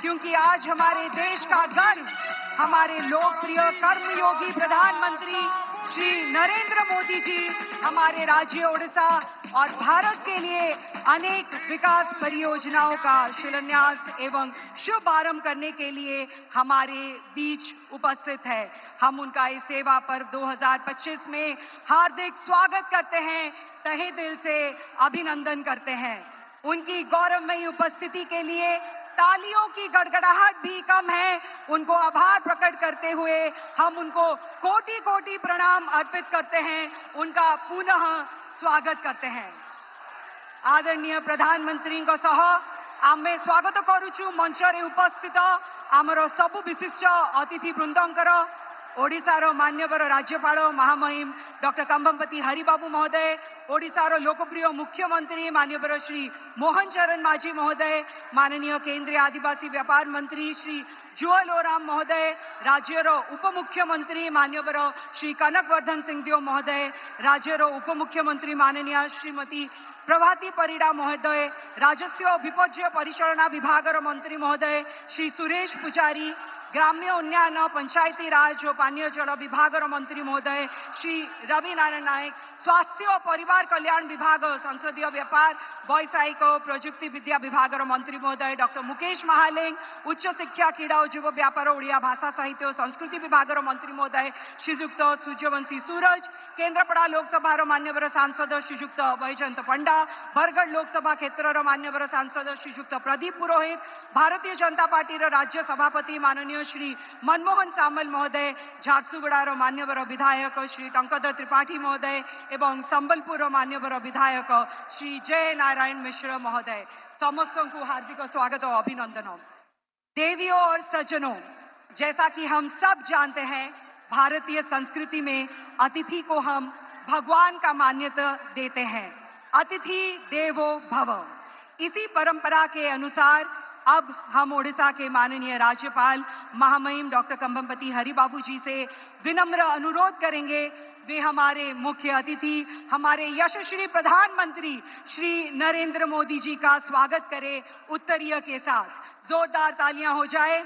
क्योंकि आज हमारे देश का गर्व हमारे लोकप्रिय कर्मयोगी प्रधानमंत्री श्री नरेंद्र मोदी जी हमारे राज्य ओडिशा और भारत के लिए अनेक विकास परियोजनाओं का शिलान्यास एवं शुभारंभ करने के लिए हमारे बीच उपस्थित है। हम उनका इस सेवा पर्व 2025 में हार्दिक स्वागत करते हैं, तहे दिल से अभिनंदन करते हैं। उनकी गौरवमयी उपस्थिति के लिए तालियों की गड़गड़ाहट भी कम है। उनको आभार प्रकट करते हुए हम उनको कोटि कोटि प्रणाम अर्पित करते हैं, उनका पुनः स्वागत करते हैं। आदरणीय प्रधानमंत्री को सह आमे स्वागत करुचु मंचरे उपस्थित आमर सबु विशिष्ट अतिथि वृंदंकर ओडिशार मान्यवर राज्यपाल महामहिम डॉक्टर कंभमपति हरिबाबू महोदय, ओडिशार लोकप्रिय मुख्यमंत्री मान्यवर श्री मोहन चरण माझी महोदय, माननीय केंद्रीय आदिवासी व्यापार मंत्री श्री जुअल ओराम महोदय, राज्यर उपमुख्यमंत्री मान्यवर श्री कनकवर्धन सिंहदेव महोदय, राज्यर उपमुख्यमंत्री माननीय श्रीमती प्रभाती परिडा महोदय, राजस्व विपर्यय परिचालना विभागर मंत्री महोदय श्री सुरेश पुजारी, ग्राम्य उन्नयन पंचायती राज और पानीय जल विभागर मंत्री महोदय श्री रवि नारायण नायक, स्वास्थ्य और परिवार कल्याण विभाग संसदीय व्यापार वैषयिक प्रजुक्ति विद्या विभागर मंत्री महोदय डॉक्टर मुकेश महालेंग, उच्च शिक्षा क्रीड़ा और युव व्यापार ओडिया भाषा साहित्य और संस्कृति विभागर मंत्री महोदय श्रीजुक्त सूर्यवंशी सूरज, केन्द्रापड़ा लोकसभा मान्यवर सांसद श्रीजुक्त वैजयंत पंडा, बरगढ़ लोकसभा क्षेत्र मान्यवर सांसद श्रीजुक्त प्रदीप पुरोहित, भारतीय जनता पार्टी राज्य सभापति माननीय श्री मनमोहन सामल महोदय, झारसुगुड़ा मान्यवर विधायक श्री टंकधर त्रिपाठी महोदय एवं संबलपुर मान्यवर विधायक श्री जय नारायण मिश्र महोदय, समस्त को हार्दिक स्वागत और अभिनंदन। देवियों और सज्जनों, जैसा कि हम सब जानते हैं, भारतीय संस्कृति में अतिथि को हम भगवान का मान्यता देते हैं। अतिथि देवो भव। इसी परंपरा के अनुसार अब हम ओडिशा के माननीय राज्यपाल महामहिम डॉक्टर कंभमपति हरिबाबू जी से विनम्र अनुरोध करेंगे, वे हमारे मुख्य अतिथि हमारे यशस्वी प्रधानमंत्री श्री नरेंद्र मोदी जी का स्वागत करें उत्तरीय के साथ। जोरदार तालियां हो जाए।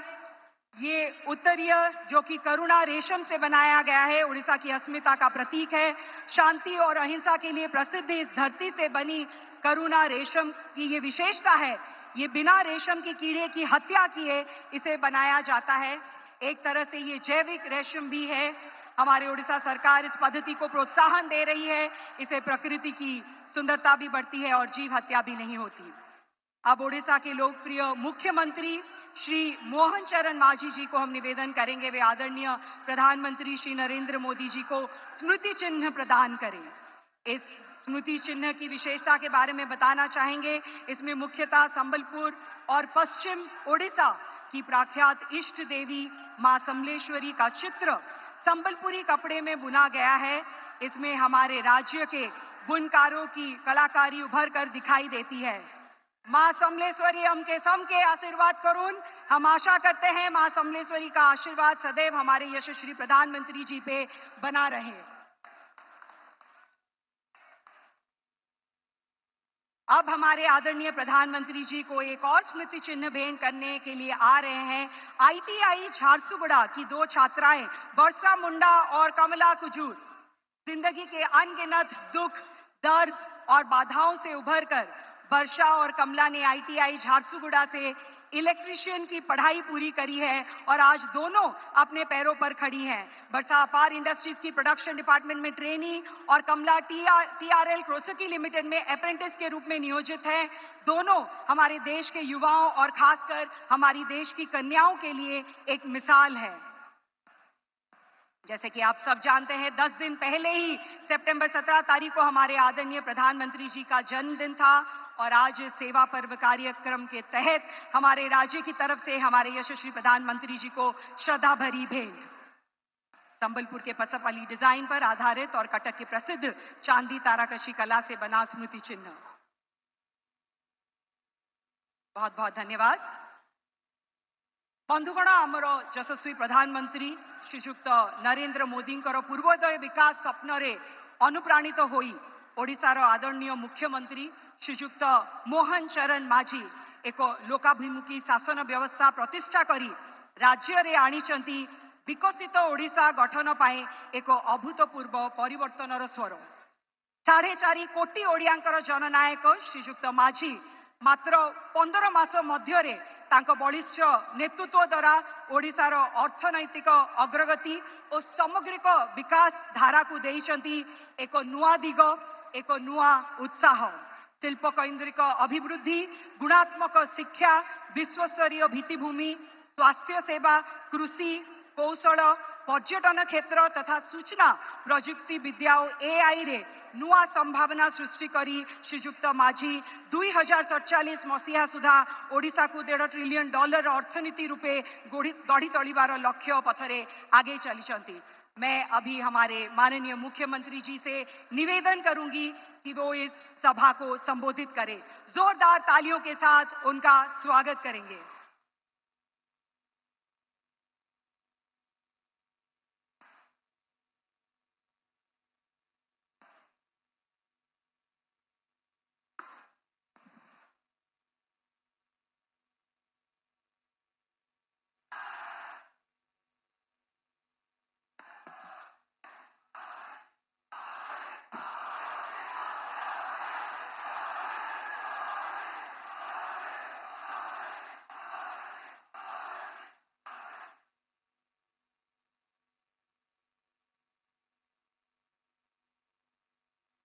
ये उत्तरीय जो कि करुणा रेशम से बनाया गया है, उड़ीसा की अस्मिता का प्रतीक है। शांति और अहिंसा के लिए प्रसिद्ध इस धरती से बनी करुणा रेशम की ये विशेषता है, ये बिना रेशम की कीड़े की हत्या किए इसे बनाया जाता है। एक तरह से ये जैविक रेशम भी है। हमारी उड़ीसा सरकार इस पद्धति को प्रोत्साहन दे रही है, इसे प्रकृति की सुंदरता भी बढ़ती है और जीव हत्या भी नहीं होती। अब ओडिशा के लोकप्रिय मुख्यमंत्री श्री मोहन चरण माझी जी को हम निवेदन करेंगे, वे आदरणीय प्रधानमंत्री श्री नरेंद्र मोदी जी को स्मृति चिन्ह प्रदान करें। इस स्मृति चिन्ह की विशेषता के बारे में बताना चाहेंगे। इसमें मुख्यतः संबलपुर और पश्चिम ओडिशा की प्रख्यात इष्ट देवी मां समलेश्वरी का चित्र संबलपुरी कपड़े में बुना गया है। इसमें हमारे राज्य के बुनकारों की कलाकारी उभर कर दिखाई देती है। मां समलेश्वरी हमके सबके आशीर्वाद करुन। हम आशा करते हैं मां समलेश्वरी का आशीर्वाद सदैव हमारे यशस्वी प्रधानमंत्री जी पे बना रहे। अब हमारे आदरणीय प्रधानमंत्री जी को एक और स्मृति चिन्ह भेंट करने के लिए आ रहे हैं। ITI झारसुगुड़ा की दो छात्राएं वर्षा मुंडा और कमला कुजूर जिंदगी के अनगिनत दुख, दर्द और बाधाओं से उभरकर वर्षा और कमला ने ITI झारसुगुड़ा से इलेक्ट्रिशियन की पढ़ाई पूरी करी है और आज दोनों अपने पैरों पर खड़ी हैं। वर्षा अपार इंडस्ट्रीज की प्रोडक्शन डिपार्टमेंट में ट्रेनी और कमला TRL क्रोसिटी लिमिटेड में अप्रेंटिस के रूप में नियोजित है। दोनों हमारे देश के युवाओं और खासकर हमारी देश की कन्याओं के लिए एक मिसाल है। जैसे कि आप सब जानते हैं, 10 दिन पहले ही सितंबर 17 तारीख को हमारे आदरणीय प्रधानमंत्री जी का जन्मदिन था और आज सेवा पर्व कार्यक्रम के तहत हमारे राज्य की तरफ से हमारे यशस्वी प्रधानमंत्री जी को श्रद्धा भरी भेंट। संबलपुर के पसपली डिजाइन पर आधारित और कटक की प्रसिद्ध चांदी ताराकशी कला से बना स्मृति चिन्ह। बहुत बहुत धन्यवाद। बंधुगण, आमर यशस्वी प्रधानमंत्री श्रीजुक्त नरेंद्र मोदी पूर्वोदय विकास स्वप्न रे अनुप्राणित होई ओडिशार आदरणीय मुख्यमंत्री श्रीजुक्त मोहन चरण माझी एक लोकाभिमुखी शासन व्यवस्था प्रतिष्ठा करी राज्य रे आनिचंती विकसित ओडिशा गठन पाए एक अभूतपूर्व परिवर्तनर स्वर। 4.5 कोटी ओडियांकर जननायक श्रीजुक्त माझी मात्र 15 मास मध्यरे तांको बलिष्ठ नेतृत्व द्वारा ओडिशार अर्थनैतिक अग्रगति और सामग्रिक विकास धारा को देइचंती एक नुआ दिग, एक नुआ उत्साह। शिल्प केन्द्रिक अभिवृद्धि, गुणात्मक शिक्षा, विश्वस्तरीय भित्तिभूमि, स्वास्थ्य सेवा, कृषि, कौशल, पर्यटन क्षेत्र तथा सूचना प्रजुक्ति विद्या और एआई रे नुआ संभावना सृष्टि करी श्रीजुक्त माझी 2047 मसीहा सुधा ओडिशा को $1.5 ट्रिलियन अर्थनीति रूपे गढ़ी तोलिबार लक्ष्य पथरे आगे चली। मैं अभी हमारे माननीय मुख्यमंत्री जी से निवेदन करूंगी कि वो इस सभा को संबोधित करें। जोरदार तालियों के साथ उनका स्वागत करेंगे।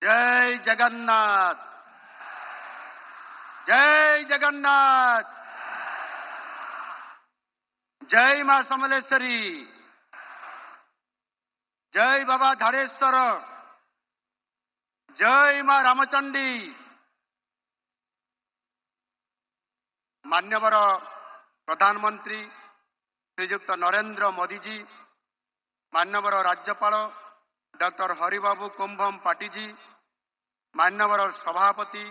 जय जगन्नाथ, जय जगन्नाथ, जय मां समलेश्वरी, जय बाबा धारेश्वर, जय मां रामचंडी। मान्यवर प्रधानमंत्री श्रीजुक्त नरेंद्र मोदी जी, मान्यवर राज्यपाल डॉक्टर हरिबाबू कुंभम पाटी जी, मान्यवर सभापति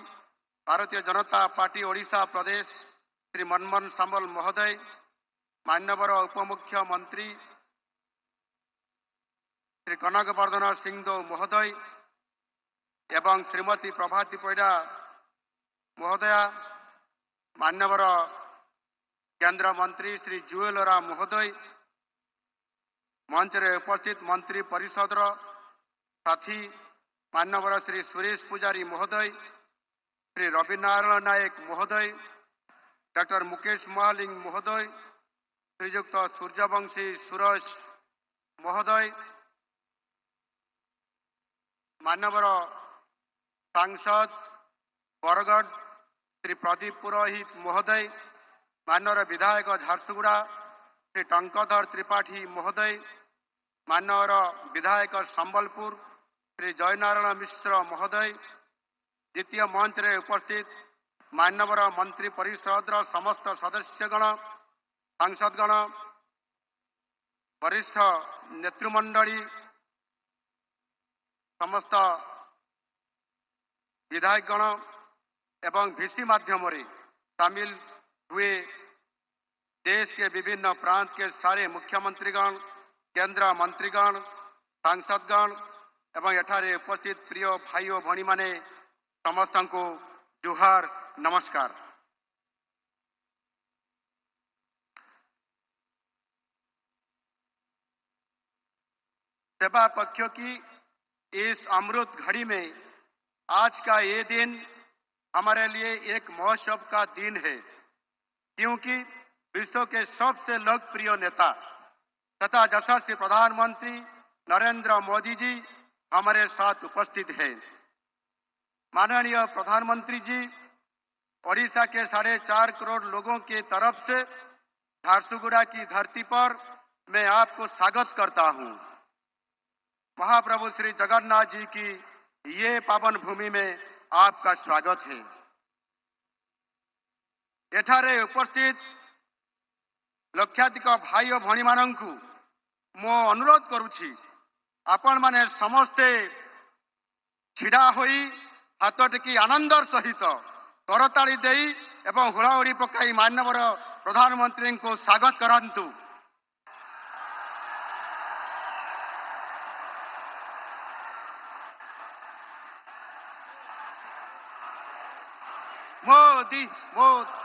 भारतीय जनता पार्टी ओडिशा प्रदेश श्री मनमोहन सामल महोदय, मान्यवर उपमुख्यमंत्री श्री कनकवर्धन सिंहदेव महोदय एवं श्रीमती प्रभाती परिडा महोदया, मान्यवर केंद्र मंत्री श्री जुएल राम महोदय, मंच रे उपस्थित मंत्री परिषद साथी मान्यवर श्री सुरेश पुजारी महोदय, श्री रविनारायण नायक महोदय, डॉक्टर मुकेश महालिंग महोदय, श्रीजुक्त सूर्यवंशी सुरेश महोदय, मान्यवर सांसद बरगढ़ श्री प्रदीप पुरोहित महोदय, मान्यवर विधायक झारसुगुड़ा श्री टंकधर त्रिपाठी महोदय, मान्यवर विधायक संबलपुर श्री जयनारायण मिश्र महोदय, द्वितीय मंच रे उपस्थित मान्यवर मंत्री परिषद समस्त सदस्यगण, सांसदगण, वरिष्ठ नेतृमंडली, समस्त विधायकगण एवं भिसी माध्यम शामिल हुए देश के विभिन्न प्रांत के सारे मुख्यमंत्रीगण, केंद्र मंत्रीगण, सांसदगण एवं एठारे उपस्थित प्रिय भाई और भणी माने समस्त को जुहार नमस्कार। सेवा पक्षों की इस अमृत घड़ी में आज का ये दिन हमारे लिए एक महोत्सव का दिन है, क्योंकि विश्व के सबसे लोकप्रिय नेता तथा यशस्वी प्रधानमंत्री नरेंद्र मोदी जी हमारे साथ उपस्थित है। माननीय प्रधानमंत्री जी, ओडिशा के 4.5 करोड़ लोगों की तरफ से झारसुगुड़ा की धरती पर मैं आपको स्वागत करता हूं। महाप्रभु श्री जगन्नाथ जी की ये पावन भूमि में आपका स्वागत है। एठारे उपस्थित लक्षाधिक भाई और भणी मानंकु मो अनुरोध करुछि, आपण माने समस्ते छिड़ा होई हाथ टेकी आनंदर सहित करताली देई एवं हुड़ाहुड़ी पकाई मान्यवर प्रधानमंत्री को स्वागत करंतु। मोदी मोदी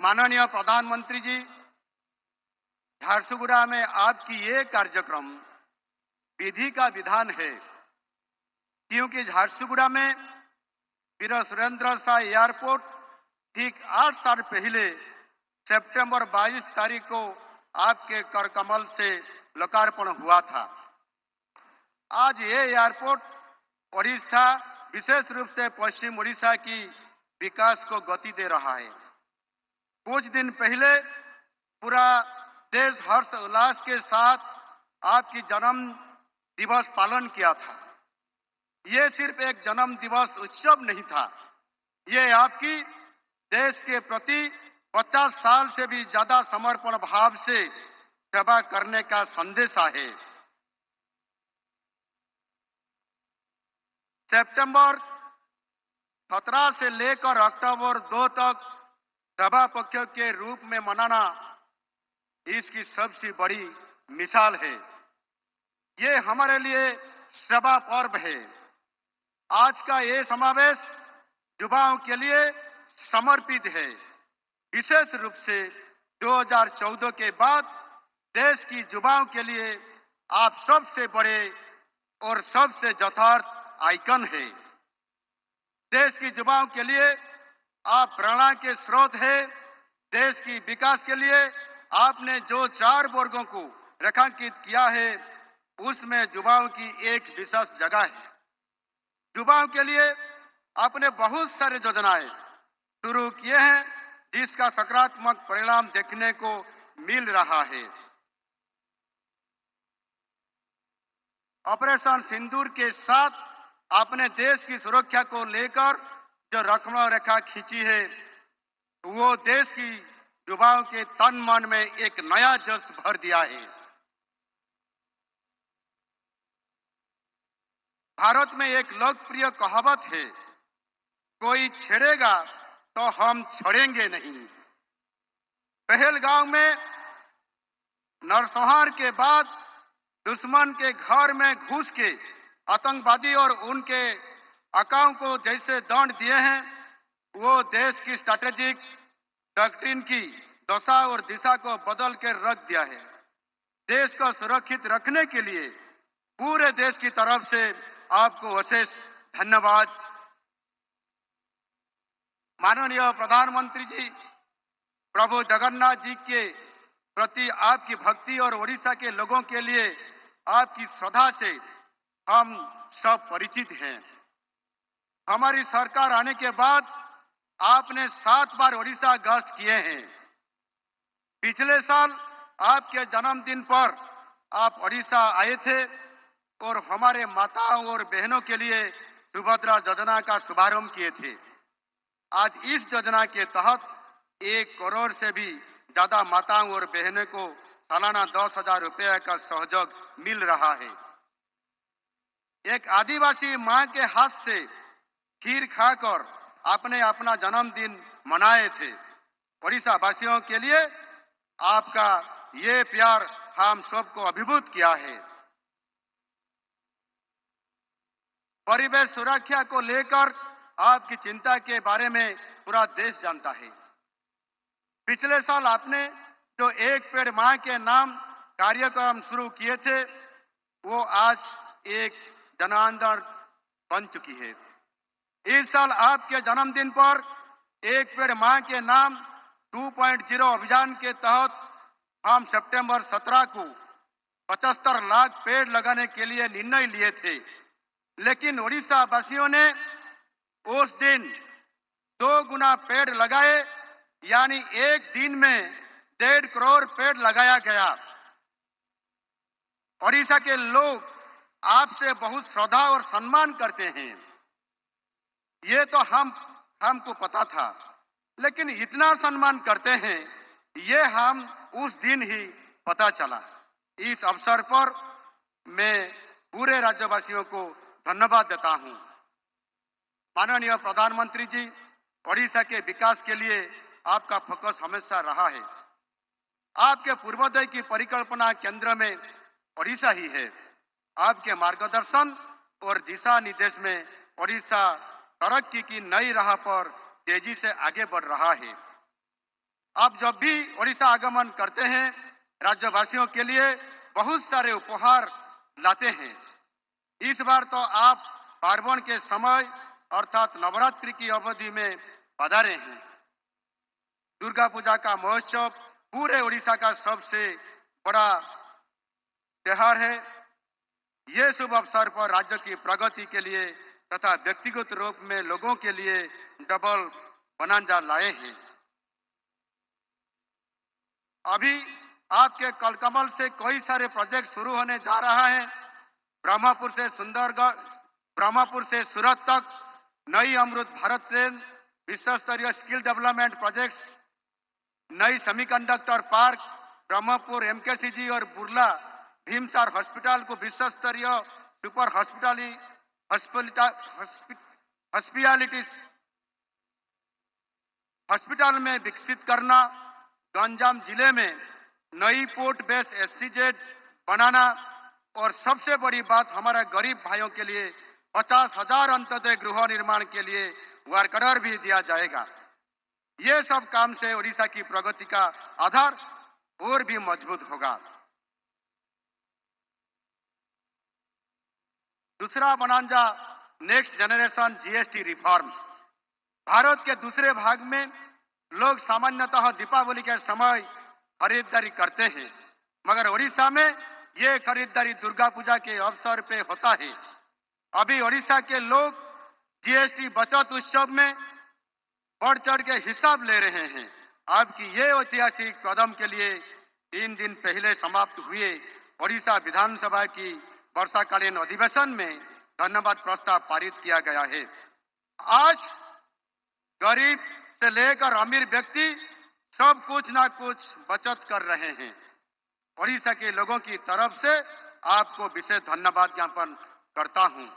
माननीय प्रधानमंत्री जी, झारसुगुड़ा में आपकी ये कार्यक्रम विधि का विधान है, क्योंकि झारसुगुड़ा में वीर सुरेंद्र शाह एयरपोर्ट ठीक 8 साल पहले सितंबर 22 तारीख को आपके कर कमल से लोकार्पण हुआ था। आज ये एयरपोर्ट ओडिशा, विशेष रूप से पश्चिम ओडिशा की विकास को गति दे रहा है। कुछ दिन पहले पूरा देश हर्ष उल्लास के साथ आपकी जन्म दिवस पालन किया था। ये सिर्फ एक जन्म दिवस उत्सव नहीं था, ये आपकी देश के प्रति 50 साल से भी ज्यादा समर्पण भाव से सेवा करने का संदेश है। सितंबर 17 से लेकर अक्टूबर 2 तक सभा पक्ष के रूप में मनाना इसकी सबसे बड़ी मिसाल है। ये हमारे लिए सभा पर्व है। आज का ये समावेश युवाओं के लिए समर्पित है। विशेष रूप से 2014 के बाद देश की युवाओं के लिए आप सबसे बड़े और सबसे यथार्थ आइकन है। देश की युवाओं के लिए आप प्रेरणा के स्रोत है। देश की विकास के लिए आपने जो 4 वर्गों को रेखांकित किया है, उसमें युवाओं की एक विशेष जगह है। युवाओं के लिए आपने बहुत सारे योजनाएं शुरू किए हैं, जिसका सकारात्मक परिणाम देखने को मिल रहा है। ऑपरेशन सिंदूर के साथ आपने देश की सुरक्षा को लेकर जो रखमा रेखा खींची है, वो देश की युवाओं के तन मन में एक नया जोश भर दिया है। भारत में एक लोकप्रिय कहावत है, कोई छेड़ेगा तो हम छोड़ेंगे नहीं। पहलगांव में नरसंहार के बाद दुश्मन के घर में घुस के आतंकवादी और उनके आकाओं को जैसे दंड दिए हैं, वो देश की स्ट्रैटेजिक डॉक्ट्रिन की दशा और दिशा को बदल के रख दिया है। देश को सुरक्षित रखने के लिए पूरे देश की तरफ से आपको अशेष धन्यवाद। माननीय प्रधानमंत्री जी, प्रभु जगन्नाथ जी के प्रति आपकी भक्ति और ओडिशा के लोगों के लिए आपकी श्रद्धा से हम सब परिचित हैं। हमारी सरकार आने के बाद आपने 7 बार ओडिशा गश्त किए हैं। पिछले साल आपके जन्मदिन पर आप ओडिशा आए थे और हमारे माताओं और बहनों के लिए सुभद्रा योजना का शुभारंभ किए थे। आज इस योजना के तहत 1 करोड़ से भी ज्यादा माताओं और बहनों को सालाना 10,000 रुपये का सहयोग मिल रहा है। एक आदिवासी मां के हाथ से खीर खाकर आपने अपना जन्मदिन मनाए थे। ओडिशा वासियों के लिए आपका ये प्यार हम सबको अभिभूत किया है। परिवेश सुरक्षा को लेकर आपकी चिंता के बारे में पूरा देश जानता है। पिछले साल आपने जो 1 पेड़ मां के नाम कार्यक्रम शुरू किए थे, वो आज एक जन आंदोलन बन चुकी है। इस साल आपके जन्मदिन पर 1 पेड़ मां के नाम 2.0 अभियान के तहत हम सितंबर 17 को 75 लाख पेड़ लगाने के लिए निर्णय लिए थे, लेकिन ओडिशा वासियों ने उस दिन 2 गुना पेड़ लगाए, यानी एक दिन में 1.5 करोड़ पेड़ लगाया गया। ओडिशा के लोग आपसे बहुत श्रद्धा और सम्मान करते हैं, ये तो हमको पता था, लेकिन इतना सम्मान करते हैं ये हम उस दिन ही पता चला। इस अवसर पर मैं पूरे राज्यवासियों को धन्यवाद देता हूं। माननीय प्रधानमंत्री जी, ओडिशा के विकास के लिए आपका फोकस हमेशा रहा है। आपके पूर्वोदय की परिकल्पना केंद्र में ओडिशा ही है। आपके मार्गदर्शन और दिशा निर्देश में ओडिशा तरक्की की नई राह पर तेजी से आगे बढ़ रहा है। आप जब भी ओडिशा आगमन करते हैं, राज्यवासियों के लिए बहुत सारे उपहार लाते हैं। इस बार तो आप पार्वण के समय अर्थात नवरात्रि की अवधि में पधारे हैं। दुर्गा पूजा का महोत्सव पूरे ओडिशा का सबसे बड़ा त्योहार है। ये शुभ अवसर पर राज्य की प्रगति के लिए तथा व्यक्तिगत रूप में लोगों के लिए डबल बनांजा लाए हैं। अभी आपके कलकमल से कई सारे प्रोजेक्ट शुरू होने जा रहा है। ब्रह्मपुर से सुंदरगढ़, ब्रह्मपुर से सूरत तक नई अमृत भारत ट्रेन, विश्व स्तरीय स्किल डेवलपमेंट प्रोजेक्ट्स, नई सेमीकंडक्टर पार्क, ब्रह्मपुर एमकेसीजी और बुर्ला भीमसार हॉस्पिटल को विश्व स्तरीय सुपर हॉस्पिटल में विकसित करना, गंजाम जिले में नई पोर्ट बेस एससीजेड बनाना और सबसे बड़ी बात हमारे गरीब भाइयों के लिए 50,000 अंत्योदय गृह निर्माण के लिए वर्क ऑर्डर भी दिया जाएगा। ये सब काम से ओडिशा की प्रगति का आधार और भी मजबूत होगा। दूसरा bonanza next generation GST reforms. Bharat के दूसरे भाग में लोग सामान्यतः दीपावली के समय खरीदारी करते हैं, मगर ओडिशा में ये खरीदारी दुर्गा पूजा के अवसर पे होता है। अभी ओडिशा के लोग जीएसटी बचत उत्सव में बढ़ चढ़ के हिसाब ले रहे हैं। आपकी ये ऐतिहासिक कदम के लिए 3 दिन पहले समाप्त हुए ओडिशा विधानसभा की वर्षाकालीन अधिवेशन में धन्यवाद प्रस्ताव पारित किया गया है। आज गरीब से लेकर अमीर व्यक्ति सब कुछ ना कुछ बचत कर रहे हैं। ओडिशा के लोगों की तरफ से आपको विशेष धन्यवाद ज्ञापन करता हूं।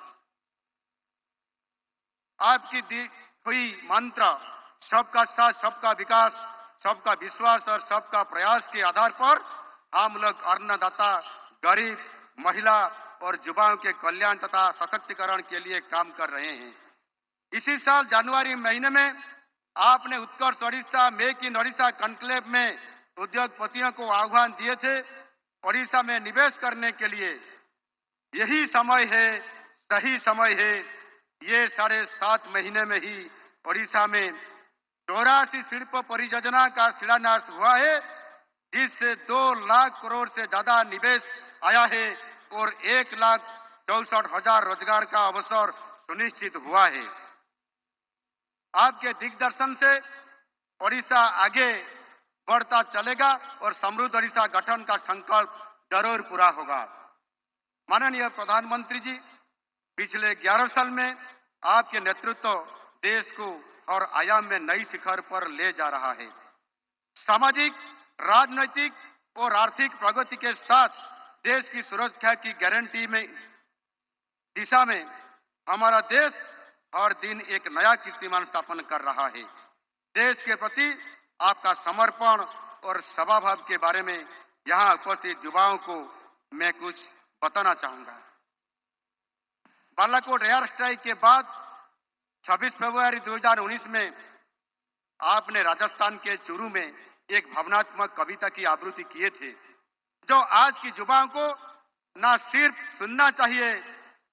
आपकी दी हुई मंत्र सबका साथ, सबका विकास, सबका विश्वास और सबका प्रयास के आधार पर हम लोग अन्नदाता, गरीब, महिला और युवाओं के कल्याण तथा सशक्तिकरण के लिए काम कर रहे हैं। इसी साल जनवरी महीने में आपने Utkarsh Odisha make in Odisha conclave में उद्योगपतियों को आह्वान दिए थे। ओडिशा में निवेश करने के लिए यही समय है, सही समय है। ये 7.5 महीने में ही ओडिशा में 84 शिल्प परियोजना का शिलान्यास हुआ है, जिससे 2 लाख करोड़ से ज्यादा निवेश आया है और 1,64,000 रोजगार का अवसर सुनिश्चित हुआ है। आपके दिग्दर्शन से ओडिशा आगे बढ़ता चलेगा और समृद्ध ओडिशा गठन का संकल्प जरूर पूरा होगा। माननीय प्रधानमंत्री जी, पिछले 11 साल में आपके नेतृत्व देश को और आयाम में नई शिखर पर ले जा रहा है। सामाजिक, राजनैतिक और आर्थिक प्रगति के साथ देश की सुरक्षा की गारंटी में दिशा में हमारा देश हर दिन एक नया कीर्तिमान स्थापन कर रहा है। देश के प्रति आपका समर्पण और सेवाभाव के बारे में यहाँ उपस्थित युवाओं को मैं कुछ बताना चाहूंगा। बालाकोट एयर स्ट्राइक के बाद 26 फरवरी 2019 में आपने राजस्थान के चूरू में एक भावनात्मक कविता की आवृत्ति किए थे, जो आज की युवाओं को न सिर्फ सुनना चाहिए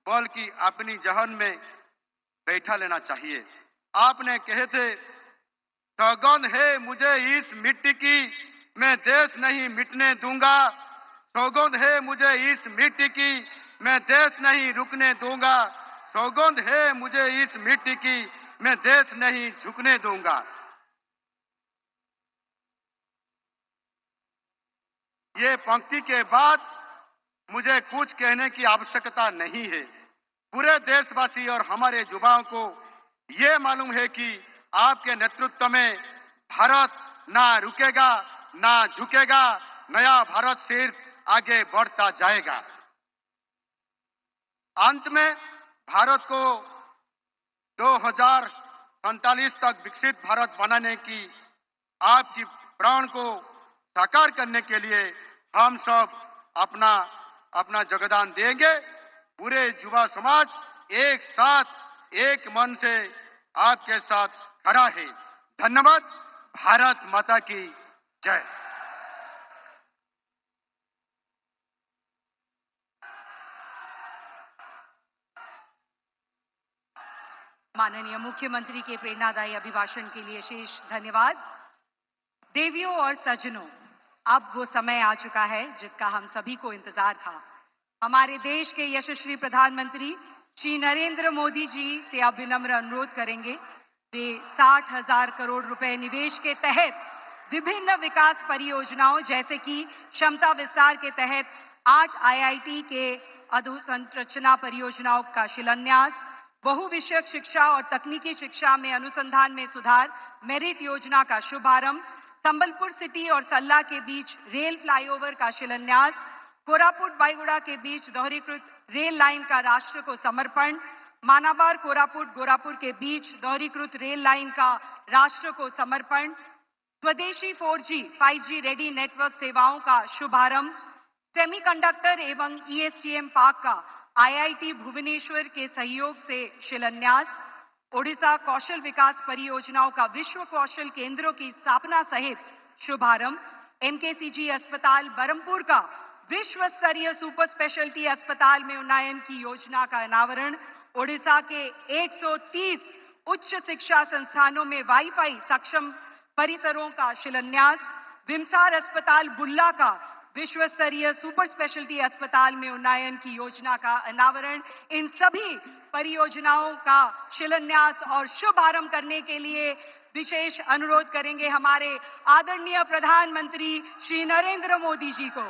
बल्कि अपनी जहन में बैठा लेना चाहिए। आपने कहे थे, सौगंध है मुझे इस मिट्टी की, मैं देश नहीं मिटने दूंगा। सौगंध है मुझे इस मिट्टी की, मैं देश नहीं रुकने दूंगा। सौगंध है मुझे इस मिट्टी की, मैं देश नहीं झुकने दूंगा। ये पंक्ति के बाद मुझे कुछ कहने की आवश्यकता नहीं है। पूरे देशवासी और हमारे युवाओं को ये मालूम है कि आपके नेतृत्व में भारत ना रुकेगा, ना झुकेगा। नया भारत सिर्फ आगे बढ़ता जाएगा। अंत में भारत को 2047 तक विकसित भारत बनाने की आपकी प्रण को साकार करने के लिए हम सब अपना योगदान देंगे। पूरे युवा समाज एक साथ, एक मन से आपके साथ खड़ा है। धन्यवाद। भारत माता की जय। माननीय मुख्यमंत्री के प्रेरणादायी अभिभाषण के लिए शेष धन्यवाद। देवियों और सज्जनों, अब वो समय आ चुका है जिसका हम सभी को इंतजार था। हमारे देश के यशस्वी प्रधानमंत्री श्री नरेंद्र मोदी जी से अब विनम्र अनुरोध करेंगे, वे 60,000 करोड़ रुपए निवेश के तहत विभिन्न विकास परियोजनाओं जैसे कि क्षमता विस्तार के तहत 8 IIT के अधोसंरचना परियोजनाओं का शिलान्यास, बहुविषयक शिक्षा और तकनीकी शिक्षा में अनुसंधान में सुधार मेरिट योजना का शुभारंभ, संबलपुर सिटी और सल्ला के बीच रेल फ्लाईओवर का शिलान्यास, कोरापुट बाईगुड़ा के बीच दोहरीकृत रेल लाइन का राष्ट्र को समर्पण, मानाबार कोरापुट गोरापुर के बीच दोहरीकृत रेल लाइन का राष्ट्र को समर्पण, स्वदेशी 4G 5G रेडी नेटवर्क सेवाओं का शुभारंभ, सेमीकंडक्टर एवं ESTM पार्क का IIT भुवनेश्वर के सहयोग से शिलान्यास, ओडिशा कौशल विकास परियोजनाओं का विश्व कौशल केंद्रों की स्थापना सहित शुभारंभ, MKCG अस्पताल बरमपुर का विश्व स्तरीय सुपर स्पेशलिटी अस्पताल में उन्नयन की योजना का अनावरण, ओडिशा के 130 उच्च शिक्षा संस्थानों में वाईफाई सक्षम परिसरों का शिलान्यास, विमसार अस्पताल बुल्ला का विश्व स्तरीय सुपर स्पेशलिटी अस्पताल में उन्नयन की योजना का अनावरण, इन सभी परियोजनाओं का शिलान्यास और शुभारंभ करने के लिए विशेष अनुरोध करेंगे हमारे आदरणीय प्रधानमंत्री श्री नरेंद्र मोदी जी को।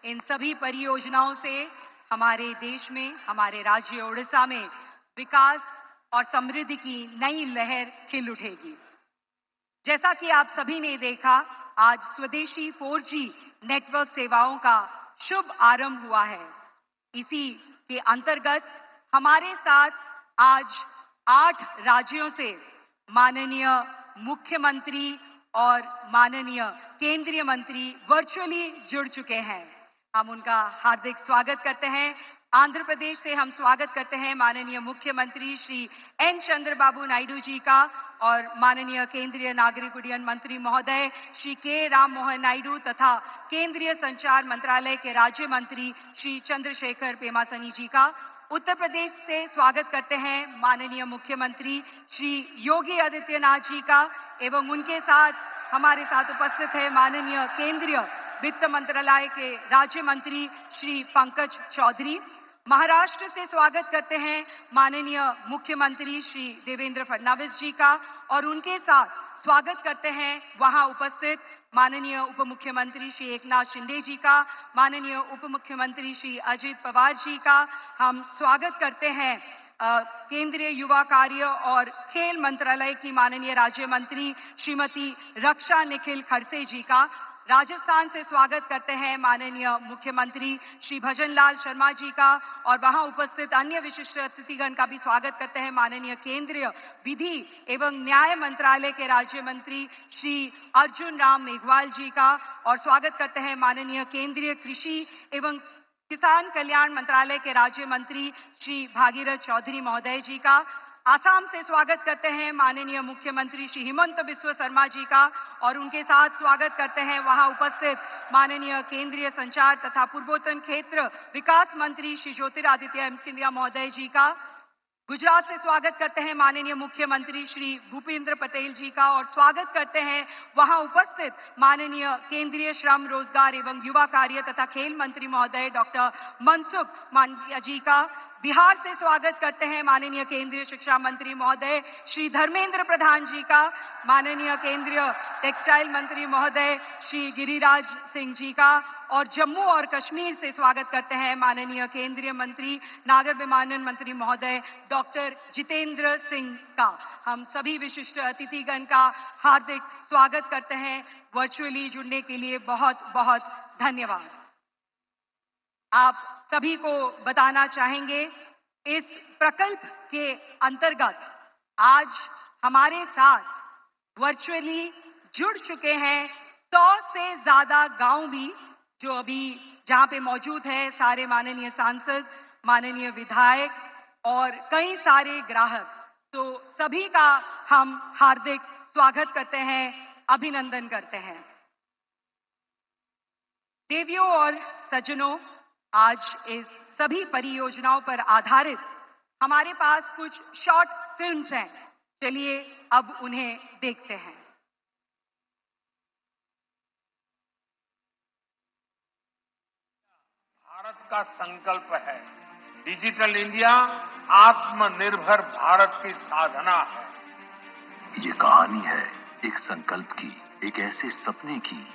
इन सभी परियोजनाओं से हमारे देश में, हमारे राज्य ओडिशा में विकास और समृद्धि की नई लहर खिल उठेगी। जैसा कि आप सभी ने देखा, आज स्वदेशी 4G नेटवर्क सेवाओं का शुभ आरंभ हुआ है। इसी के अंतर्गत हमारे साथ आज 8 राज्यों से माननीय मुख्यमंत्री और माननीय केंद्रीय मंत्री वर्चुअली जुड़ चुके हैं। हम उनका हार्दिक स्वागत करते हैं। आंध्र प्रदेश से हम स्वागत करते हैं माननीय मुख्यमंत्री श्री एन चंद्रबाबू नायडू जी का और माननीय केंद्रीय नागरिक उड्डयन मंत्री महोदय श्री के राम मोहन नायडू तथा केंद्रीय संचार मंत्रालय के राज्य मंत्री श्री चंद्रशेखर पेमासनी जी का। उत्तर प्रदेश से स्वागत करते हैं माननीय मुख्यमंत्री श्री योगी आदित्यनाथ जी का एवं उनके साथ हमारे साथ उपस्थित है माननीय केंद्रीय वित्त मंत्रालय के राज्य मंत्री श्री पंकज चौधरी। महाराष्ट्र से स्वागत करते हैं माननीय मुख्यमंत्री श्री देवेंद्र फडणवीस जी का और उनके साथ स्वागत करते हैं वहां उपस्थित माननीय उप मुख्यमंत्री श्री एकनाथ शिंदे जी का, माननीय उप मुख्यमंत्री श्री अजित पवार जी का। हम स्वागत करते हैं केंद्रीय युवा कार्य और खेल मंत्रालय की माननीय राज्य मंत्री श्रीमती रक्षा निखिल खड़से जी का राजस्थान से स्वागत करते हैं माननीय मुख्यमंत्री श्री भजनलाल शर्मा जी का और वहां उपस्थित अन्य विशिष्ट अतिथिगण का भी स्वागत करते हैं माननीय केंद्रीय विधि एवं न्याय मंत्रालय के राज्य मंत्री श्री अर्जुन राम मेघवाल जी का और स्वागत करते हैं माननीय केंद्रीय कृषि एवं किसान कल्याण मंत्रालय के राज्य मंत्री श्री भागीरथ चौधरी महोदय जी का। आसाम से स्वागत करते हैं माननीय मुख्यमंत्री श्री हिमंत बिस्वा शर्मा जी का और उनके साथ स्वागत करते हैं वहां उपस्थित माननीय केंद्रीय संचार तथा पूर्वोत्तर क्षेत्र विकास मंत्री श्री ज्योतिरादित्य सिंधिया महोदय जी का। गुजरात से स्वागत करते हैं माननीय मुख्यमंत्री श्री भूपेंद्र पटेल जी का और स्वागत करते हैं वहां उपस्थित माननीय केंद्रीय श्रम रोजगार एवं युवा कार्य तथा खेल मंत्री महोदय डॉक्टर मनसुख मांडविया जी का। बिहार से स्वागत करते हैं माननीय केंद्रीय शिक्षा मंत्री महोदय श्री धर्मेंद्र प्रधान जी का, माननीय केंद्रीय टेक्सटाइल मंत्री महोदय श्री गिरिराज सिंह जी का और जम्मू और कश्मीर से स्वागत करते हैं माननीय केंद्रीय मंत्री नागर विमानन मंत्री महोदय डॉक्टर जितेंद्र सिंह का। हम सभी विशिष्ट अतिथिगण का हार्दिक स्वागत करते हैं। वर्चुअली जुड़ने के लिए बहुत बहुत धन्यवाद। आप सभी को बताना चाहेंगे इस प्रकल्प के अंतर्गत आज हमारे साथ वर्चुअली जुड़ चुके हैं 100 से ज्यादा गांव भी जो अभी जहां पे मौजूद है, सारे माननीय सांसद, माननीय विधायक और कई सारे ग्राहक। तो सभी का हम हार्दिक स्वागत करते हैं, अभिनंदन करते हैं। देवियों और सज्जनों, आज इस सभी परियोजनाओं पर आधारित हमारे पास कुछ शॉर्ट फिल्म्स हैं। चलिए अब उन्हें देखते हैं। भारत का संकल्प है, डिजिटल इंडिया आत्मनिर्भर भारत की साधना है। ये कहानी है एक संकल्प की, एक ऐसे सपने की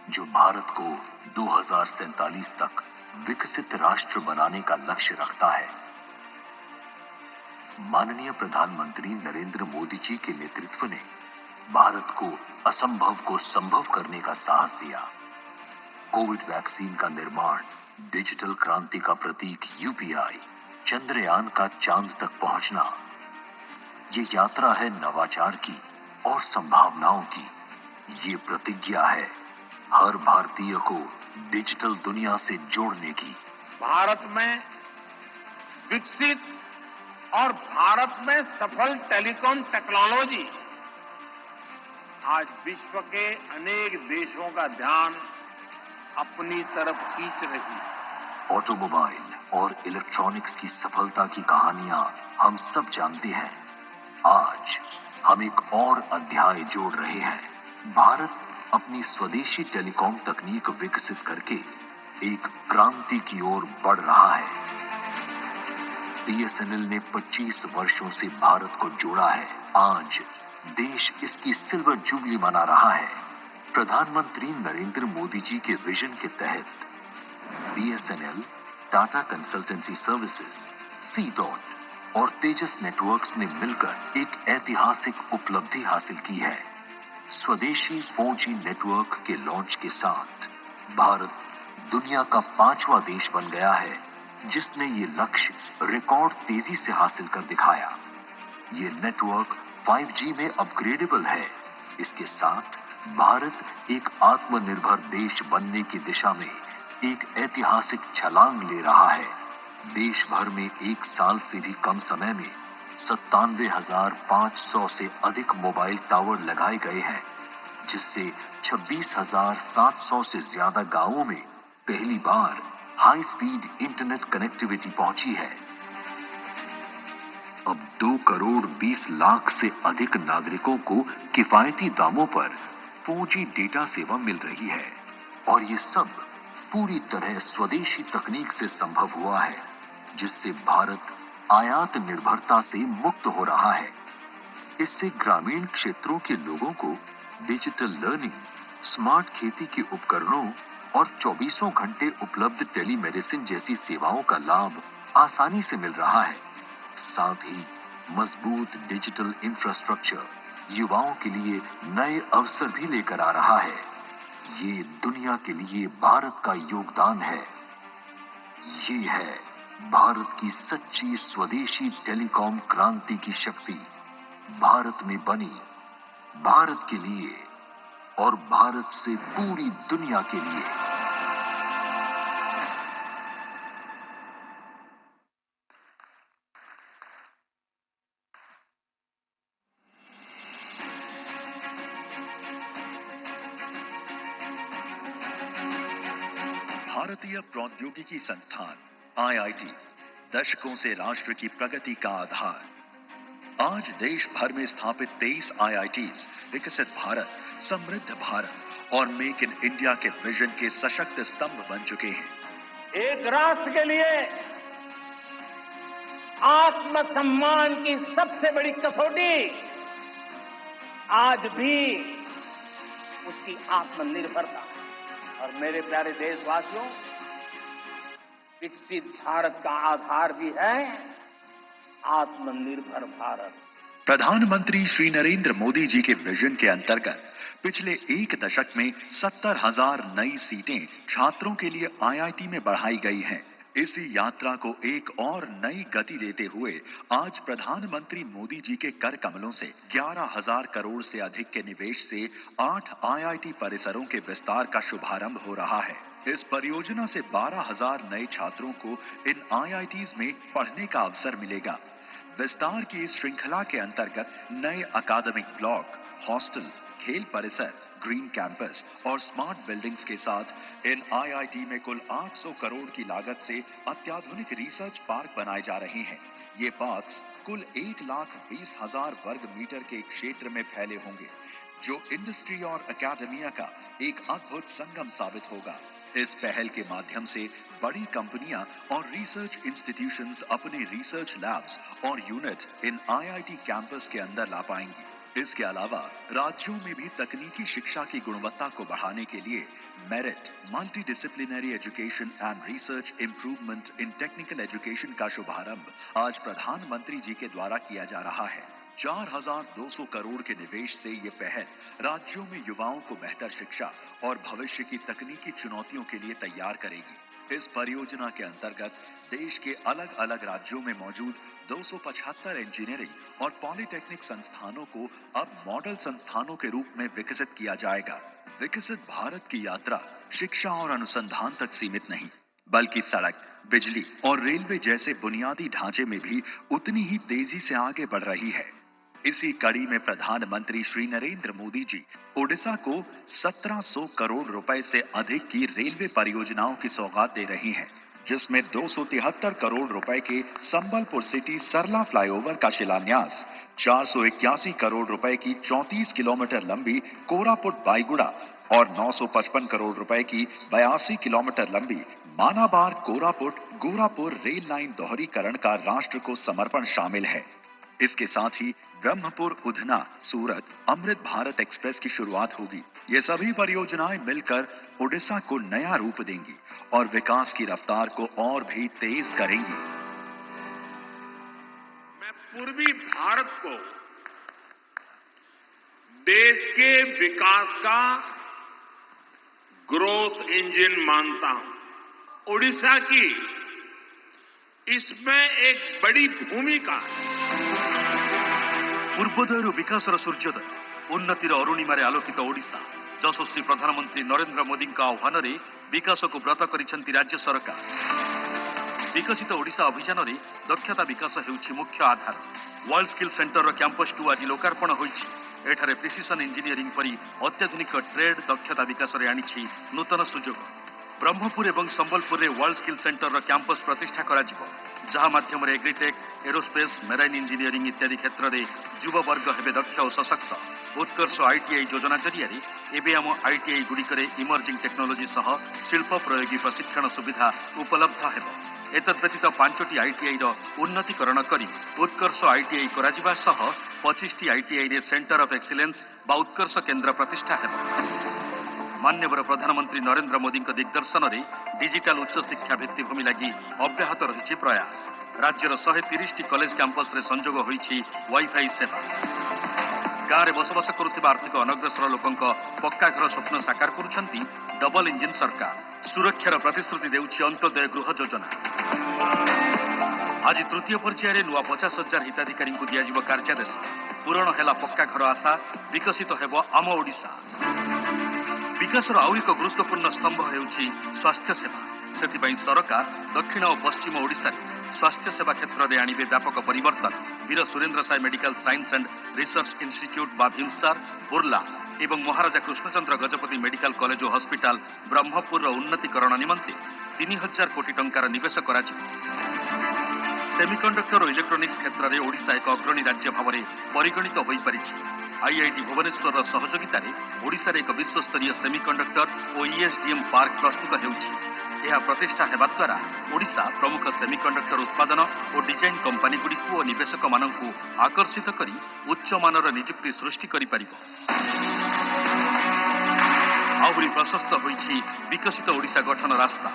जो भारत को 2047 तक विकसित राष्ट्र बनाने का लक्ष्य रखता है। माननीय प्रधानमंत्री नरेंद्र मोदी जी के नेतृत्व ने भारत को असंभव को संभव करने का साहस दिया। कोविड वैक्सीन का निर्माण, डिजिटल क्रांति का प्रतीक यूपीआई, चंद्रयान का चांद तक पहुंचना, ये यात्रा है नवाचार की और संभावनाओं की। ये प्रतिज्ञा है हर भारतीय को डिजिटल दुनिया से जोड़ने की। भारत में विकसित और भारत में सफल टेलीकॉम टेक्नोलॉजी आज विश्व के अनेक देशों का ध्यान अपनी तरफ खींच रही है। ऑटोमोबाइल और इलेक्ट्रॉनिक्स की सफलता की कहानियां हम सब जानते हैं। आज हम एक और अध्याय जोड़ रहे हैं। भारत अपनी स्वदेशी टेलीकॉम तकनीक विकसित करके एक क्रांति की ओर बढ़ रहा है। बीएसएनएल ने 25 वर्षों से भारत को जोड़ा है। आज देश इसकी सिल्वर जुबली मना रहा है। प्रधानमंत्री नरेंद्र मोदी जी के विजन के तहत BSNL, Tata consultancy services, C-DOT और तेजस नेटवर्क्स ने मिलकर एक ऐतिहासिक उपलब्धि हासिल की है। स्वदेशी 4G नेटवर्क के लॉन्च के साथ भारत दुनिया का 5वां देश बन गया है जिसने ये लक्ष्य रिकॉर्ड तेजी से हासिल कर दिखाया। ये नेटवर्क 5G में अपग्रेडेबल है। इसके साथ भारत एक आत्मनिर्भर देश बनने की दिशा में एक ऐतिहासिक छलांग ले रहा है। देश भर में एक साल से भी कम समय में 97,500 से अधिक मोबाइल टावर लगाए गए हैं, जिससे 26,700 से ज्यादा गांवों में पहली बार हाई स्पीड इंटरनेट कनेक्टिविटी पहुंची है। अब 2 करोड़ 20 लाख से अधिक नागरिकों को किफायती दामों पर 4G डेटा सेवा मिल रही है और ये सब पूरी तरह स्वदेशी तकनीक से संभव हुआ है, जिससे भारत आयात निर्भरता से मुक्त हो रहा है। इससे ग्रामीण क्षेत्रों के लोगों को डिजिटल लर्निंग, स्मार्ट खेती के उपकरणों और 24 घंटे उपलब्ध टेलीमेडिसिन जैसी सेवाओं का लाभ आसानी से मिल रहा है। साथ ही मजबूत डिजिटल इंफ्रास्ट्रक्चर युवाओं के लिए नए अवसर भी लेकर आ रहा है। ये दुनिया के लिए भारत का योगदान है। ये है भारत की सच्ची स्वदेशी टेलीकॉम क्रांति की शक्ति। भारत में बनी, भारत के लिए और भारत से पूरी दुनिया के लिए। भारतीय प्रौद्योगिकी संस्थान IIT दशकों से राष्ट्र की प्रगति का आधार। आज देश भर में स्थापित 23 IITs विकसित भारत, समृद्ध भारत और मेक इन इंडिया के विजन के सशक्त स्तंभ बन चुके हैं। एक राष्ट्र के लिए आत्मसम्मान की सबसे बड़ी कसौटी आज भी उसकी आत्मनिर्भरता। और मेरे प्यारे देशवासियों, विकसित भारत का आधार भी है आत्मनिर्भर भारत। प्रधानमंत्री श्री नरेंद्र मोदी जी के विजन के अंतर्गत पिछले एक दशक में 70,000 नई सीटें छात्रों के लिए IIT में बढ़ाई गई हैं। इसी यात्रा को एक और नई गति देते हुए आज प्रधानमंत्री मोदी जी के कर कमलों से 11,000 करोड़ से अधिक के निवेश से 8 IIT परिसरों के विस्तार का शुभारंभ हो रहा है। इस परियोजना से 12,000 नए छात्रों को इन IITs में पढ़ने का अवसर मिलेगा। विस्तार की इस श्रृंखला के अंतर्गत नए अकादमिक ब्लॉक, हॉस्टल, खेल परिसर, ग्रीन कैंपस और स्मार्ट बिल्डिंग्स के साथ इन IIT में कुल 800 करोड़ की लागत से अत्याधुनिक रिसर्च पार्क बनाए जा रहे हैं। ये पार्क्स कुल 1,20,000 वर्ग मीटर के क्षेत्र में फैले होंगे, जो इंडस्ट्री और एकेडमिया का एक अद्भुत संगम साबित होगा। इस पहल के माध्यम से बड़ी कंपनियां और रिसर्च इंस्टीट्यूशंस अपने रिसर्च लैब्स और यूनिट इन IIT कैंपस के अंदर ला पाएंगी। इसके अलावा राज्यों में भी तकनीकी शिक्षा की गुणवत्ता को बढ़ाने के लिए merit multi disciplinary education and research improvement in technical education का शुभारंभ आज प्रधानमंत्री जी के द्वारा किया जा रहा है। 4,200 करोड़ के निवेश से ये पहल राज्यों में युवाओं को बेहतर शिक्षा और भविष्य की तकनीकी चुनौतियों के लिए तैयार करेगी। इस परियोजना के अंतर्गत देश के अलग अलग राज्यों में मौजूद 275 इंजीनियरिंग और पॉलिटेक्निक संस्थानों को अब मॉडल संस्थानों के रूप में विकसित किया जाएगा। विकसित भारत की यात्रा शिक्षा और अनुसंधान तक सीमित नहीं, बल्कि सड़क, बिजली और रेलवे जैसे बुनियादी ढांचे में भी उतनी ही तेजी से आगे बढ़ रही है। इसी कड़ी में प्रधानमंत्री श्री नरेंद्र मोदी जी ओडिशा को 1700 करोड़ रुपए से अधिक की रेलवे परियोजनाओं की सौगात दे रही हैं, जिसमें 273 करोड़ रुपए के संबलपुर सिटी सरला फ्लाईओवर का शिलान्यास, 481 करोड़ रुपए की 34 किलोमीटर लंबी कोरापुट बाईगुड़ा और 955 करोड़ रुपए की 82 किलोमीटर लंबी मानाबार कोरापुट गोरापुर रेल लाइन दोहरीकरण का राष्ट्र को समर्पण शामिल है। इसके साथ ही ब्रह्मपुर उधना सूरत अमृत भारत एक्सप्रेस की शुरुआत होगी। ये सभी परियोजनाएं मिलकर ओडिशा को नया रूप देंगी और विकास की रफ्तार को और भी तेज करेंगी। मैं पूर्वी भारत को देश के विकास का ग्रोथ इंजन मानता हूं। ओडिशा की इसमें एक बड़ी भूमिका है। पूर्वोदय विकासर सूर्योदय उन्नतिर अरुणिमार आलोकित ओडिशा यशस्वी प्रधानमंत्री नरेंद्र मोदी आह्वान में विकास को व्रत करिसेंति राज्य सरकार। विकसित ओडिशा अभियान में दक्षता विकास हेउछि मुख्य आधार। वर्ल्ड स्किल सेंटर कैंपस 2 आज लोकार्पण होइछि। एठारे प्रिसिजन इंजीनियरिंग परी अत्याधुनिक ट्रेड दक्षता विकास रे आनिछि नूतन सुजोग। ब्रह्मपुर एवं संबलपुर रे वर्ल्ड स्किल सेंटर कैंपस प्रतिष्ठा कराजिबो, जहा माध्यम रे एग्रीटेक, एरोस्पेस, मेराइन इंजीनियरिंग इत्यादि क्षेत्र में युववर्ग हेबे दक्ष और सशक्त। उत्कर्ष ITI योजना जरिया एबे आम ITI गुड़िकरे इमर्जिंग टेक्नोलोजी सह शिल्प प्रयोगी प्रशिक्षण सुविधा उपलब्ध हेबो। एतद्व्यतीत 5टी ITI रो उन्नतीकरण करी उत्कर्ष ITI कराजिबा सह 25टी ITI रे सेंटर ऑफ एक्सीलेंस बा उत्कर्ष केंद्र प्रतिष्ठा हेबो। माननीय प्रधानमंत्री नरेंद्र मोदी दिग्दर्शन में डिजिटल उच्च शिक्षा भित्तिभूमि लगी अब्याहत रही प्रयास। राज्यर 130टी कॉलेज कैंपस रे संजोग होइछि वाईफाई सेवा। ଗାଁରେ ବସବାସ କରୁଥିବା ଆର୍ଥିକ ଅନଗ୍ରସର ଲୋକଙ୍କ ପକ୍କା ଘର ସ୍ୱପ୍ନ ସାକାର କରୁଛନ୍ତି ଡବଲ ଇଞ୍ଜିନ ସରକାର। ସୁରକ୍ଷାର ପ୍ରତିଶ୍ରୁତି ଦେଉଛି ଅନ୍ତୋଦୟ ଗୃହ ଯୋଜନା। ଆଜି ତୃତୀୟ ପର୍ଯ୍ୟାୟରେ ନୂଆ 50,000 ହିତାଧିକାରୀଙ୍କୁ ଦିଆଯିବ କାର୍ଯ୍ୟାଦେଶ। ପୂରଣ ହେଲା ପକ୍କା ଘର ଆଶା, ବିକଶିତ ହେବ ଆମ ଓଡ଼ିଶା। ବିକାଶର ଆଉ ଏକ ଗୁରୁତ୍ୱପୂର୍ଣ୍ଣ ସ୍ତମ୍ଭ ହେଉଛି ସ୍ୱାସ୍ଥ୍ୟ ସେବା। ସେଥିପାଇଁ ସରକାର ଦକ୍ଷିଣ ଓ ପଶ୍ଚିମ ଓଡ଼ିଶାରେ ସ୍ୱାସ୍ଥ୍ୟ ସେବା କ୍ଷେତ୍ରରେ ଆଣିବେ ବ୍ୟାପକ ପରିବର୍ତ୍ତନ। Veer Surendra Sai medical science and research institute ବା ଭିମସାର, ବୁର୍ଲା ଏବଂ ମହାରାଜା କୃଷ୍ଣଚନ୍ଦ୍ର ଗଜପତି ମେଡିକାଲ କଲେଜ ଓ ହସ୍ପିଟାଲ ବ୍ରହ୍ମପୁରର ଉନ୍ନତିକରଣ ନିମନ୍ତେ 3,000 କୋଟି ଟଙ୍କାର ନିବେଶ କରାଯିବ। ସେମିକଣ୍ଡକ୍ଟର ଓ ଇଲେକ୍ଟ୍ରୋନିକ୍ସ କ୍ଷେତ୍ରରେ ଓଡ଼ିଶା ଏକ ଅଗ୍ରଣୀ ରାଜ୍ୟ ଭାବରେ ପରିଗଣିତ ହୋଇପାରିଛି। IIT ଭୁବନେଶ୍ୱରର ସହଯୋଗିତାରେ ଓଡ଼ିଶାରେ ଏକ ବିଶ୍ୱସ୍ତରୀୟ ସେମିକଣ୍ଡକ୍ଟର ଓ ESDM ପାର୍କ ପ୍ରସ୍ତୁତ ହେଉଛି। ଏହା ପ୍ରତିଷ୍ଠା ହେବା ଦ୍ୱାରା ଓଡ଼ିଶା ପ୍ରମୁଖ ସେମିକଣ୍ଡକ୍ଟର ଉତ୍ପାଦନ ଓ ଡିଜାଇନ୍ କମ୍ପାନୀଗୁଡ଼ିକୁ ଓ ନିବେଶକମାନଙ୍କୁ ଆକର୍ଷିତ କରି ଉଚ୍ଚମାନର ନିଯୁକ୍ତି ସୃଷ୍ଟି କରିପାରିବ। ଆହୁରି ପ୍ରଶସ୍ତ ହୋଇଛି ବିକଶିତ ଓଡ଼ିଶା ଗଠନ ରାସ୍ତା।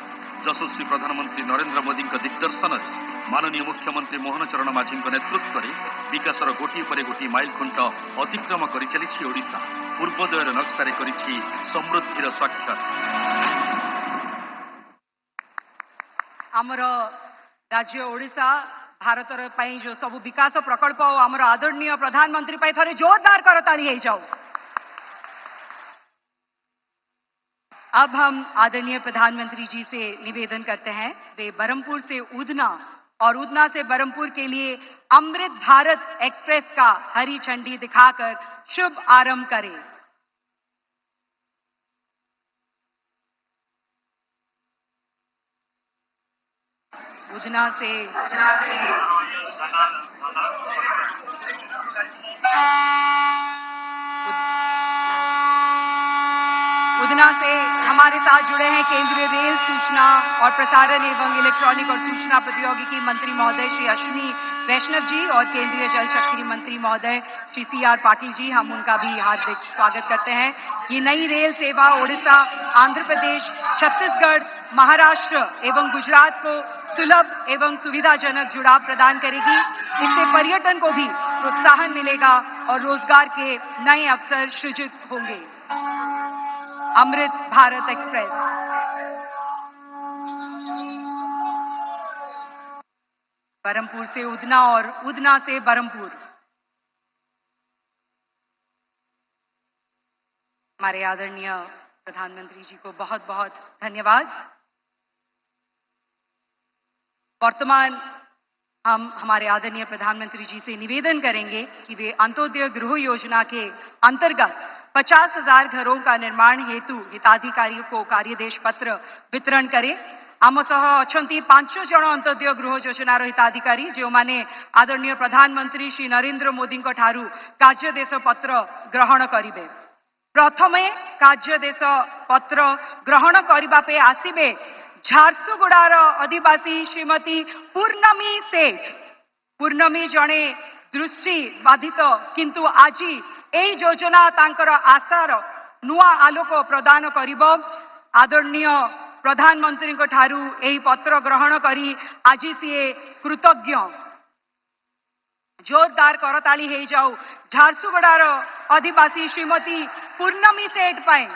ଯଶସ୍ୱୀ ପ୍ରଧାନମନ୍ତ୍ରୀ ନରେନ୍ଦ୍ର ମୋଦିଙ୍କ ଦିଗ୍ଦର୍ଶନରେ ମାନନୀୟ ମୁଖ୍ୟମନ୍ତ୍ରୀ ମୋହନ ଚରଣ ମାଝୀଙ୍କ ନେତୃତ୍ୱରେ ବିକାଶର ଗୋଟିଏ ପରେ ଗୋଟିଏ ମାଇଲ ଖୁଣ୍ଟ ଅତିକ୍ରମ କରିଚାଲିଛି ଓଡ଼ିଶା। ପୂର୍ବୋଦୟର ନକ୍ସାରେ କରିଛି ସମୃଦ୍ଧିର ସ୍ୱାକ୍ଷର। आमर राज्य ओडिशा भारतर जो सब विकास प्रकल्प और आमर आदरणीय प्रधानमंत्री थे जोरदार करताली हो जाओ। अब हम आदरणीय प्रधानमंत्री जी से निवेदन करते हैं वे बरमपुर से उधना और उधना से बरमपुर के लिए अमृत भारत एक्सप्रेस का हरी झंडी दिखाकर शुभ आरंभ करें। उधना से हमारे साथ जुड़े हैं केंद्रीय रेल सूचना और प्रसारण एवं इलेक्ट्रॉनिक और सूचना प्रौद्योगिकी मंत्री महोदय श्री अश्विनी वैष्णव जी और केंद्रीय जल शक्ति मंत्री महोदय श्री CR पाटिल जी। हम उनका भी हार्दिक स्वागत करते हैं। ये नई रेल सेवा ओडिशा, आंध्र प्रदेश, छत्तीसगढ़, महाराष्ट्र एवं गुजरात को सुलभ एवं सुविधाजनक जुड़ाव प्रदान करेगी। इससे पर्यटन को भी प्रोत्साहन मिलेगा और रोजगार के नए अवसर सृजित होंगे। अमृत भारत एक्सप्रेस बरमपुर से उधना और उधना से बरमपुर। हमारे आदरणीय प्रधानमंत्री जी को बहुत बहुत धन्यवाद। वर्तमान हम हमारे आदरणीय प्रधानमंत्री जी से निवेदन करेंगे कि वे अंत्योदय गृह योजना के अंतर्गत 50,000 घरों का निर्माण हेतु हिताधिकारियों को कार्यदेश पत्र वितरण करें। आम सह अछंती 5 जन अंत्योदय गृह योजनार हिताधिकारी जो माने आदरणीय प्रधानमंत्री श्री नरेंद्र मोदी ठारू कार्यदेश पत्र ग्रहण करिवे। प्रथमे कार्यदेश पत्र ग्रहण करबा पे आसीबे झारसुगुड़ार अधिवासी श्रीमती पूर्णमी सेठ। पूर्णमी जणे दृष्टि बाधित किंतु आज एई योजना तांकर आशार नुआ आलोक प्रदान करिबो। आदरणीय प्रधानमंत्री ठारू एई पत्र ग्रहण करी आज सीए कृतज्ञ। जोरदार करताली हो जाऊ झारसुगुड़ार अधिवासी श्रीमती पूर्णमी सेठ पाए।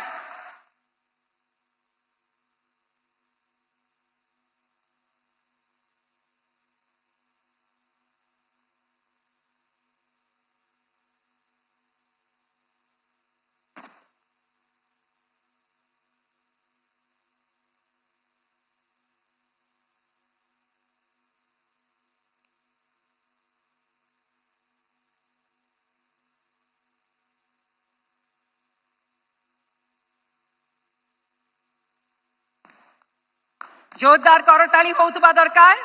जोरदार करताली होउतबा दरकार।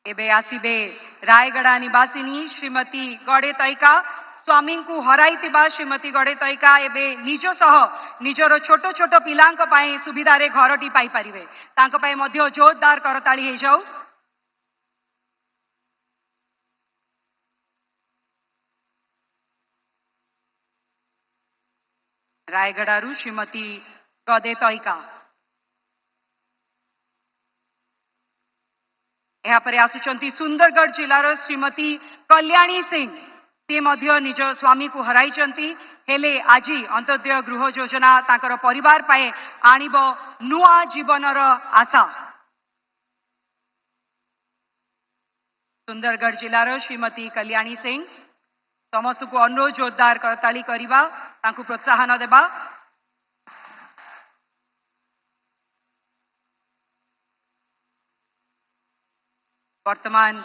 एबे आसीबे रायगड़ा निवासिनी श्रीमती गड़ेतैका। स्वामी को हराइतिबा श्रीमती गड़ेतैका एबे निज सह निजर छोट छोट पिलांक पाए सुविधारे घरटी पाई परिवे। तांको पाए मध्य जोरदार करताली हो जाऊ। रायगड़ारू श्रीमती गड़ेतैका। यहाँ पर आसुचंती सुंदरगढ़ जिलार श्रीमती कल्याणी सिंह से मध्य निज स्वामी को हराइचंती हेले आजी अंत्योदय गृह योजना तांकर परिवार पाए आनिब नुआ जीवनर आशा। सुंदरगढ़ जिलार श्रीमती कल्याणी सिंह समस्त को अनुरोध जोरदार करताली करिबा तांकु प्रोत्साहन देबा। वर्तमान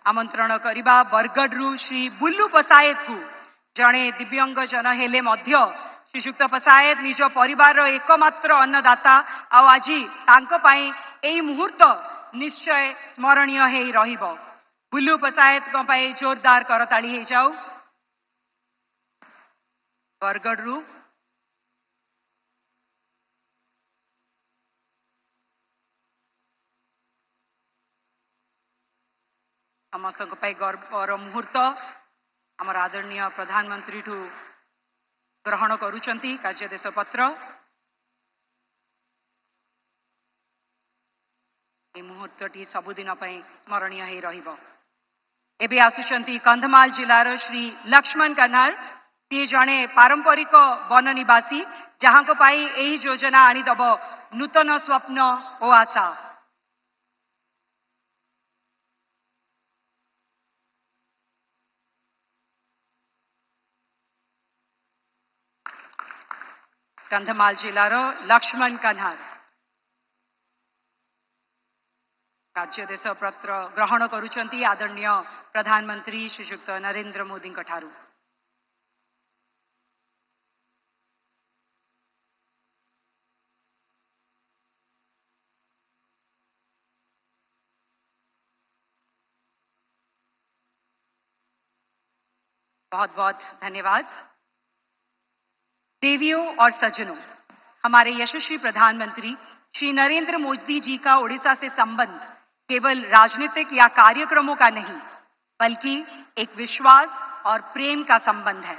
आमंत्रण करिबा बरगढ़ श्री बुल्लू पसायत को जड़े दिव्यांग जन हेले मध्य श्रीजुक्त पसायत निज परिवार एकमात्र अन्नदाता आज तांको पाई एई मुहूर्त निश्चय स्मरणीय है रहिबो। बुल्लू पसायत को पाई जोरदार करताली हे जाऊ। बरगढ़ समस्त गर्वर मुहूर्त आमर आदरणीय प्रधानमंत्री ठू ग्रहण करुचंती कार्यदेश पत्र। ए मुहूर्तटी सबुदिन स्मरणीय है रहिबो। एबे आसुचंती कंधमाल जिलार श्री लक्ष्मण कन्हार सी जड़े पारंपरिक वन निवासी जहां को पाई एही योजना आनीदब नूतन स्वप्न और आशा। कंधमाल जिलार लक्ष्मण कन्हार कार्यदेश पत्र ग्रहण करुचंती आदरणीय प्रधानमंत्री श्रीजुक्त नरेंद्र मोदी ठारू। बहुत बहुत धन्यवाद। देवियों और सज्जनों, हमारे यशस्वी प्रधानमंत्री श्री नरेंद्र मोदी जी का ओडिशा से संबंध केवल राजनीतिक या कार्यक्रमों का नहीं बल्कि एक विश्वास और प्रेम का संबंध है।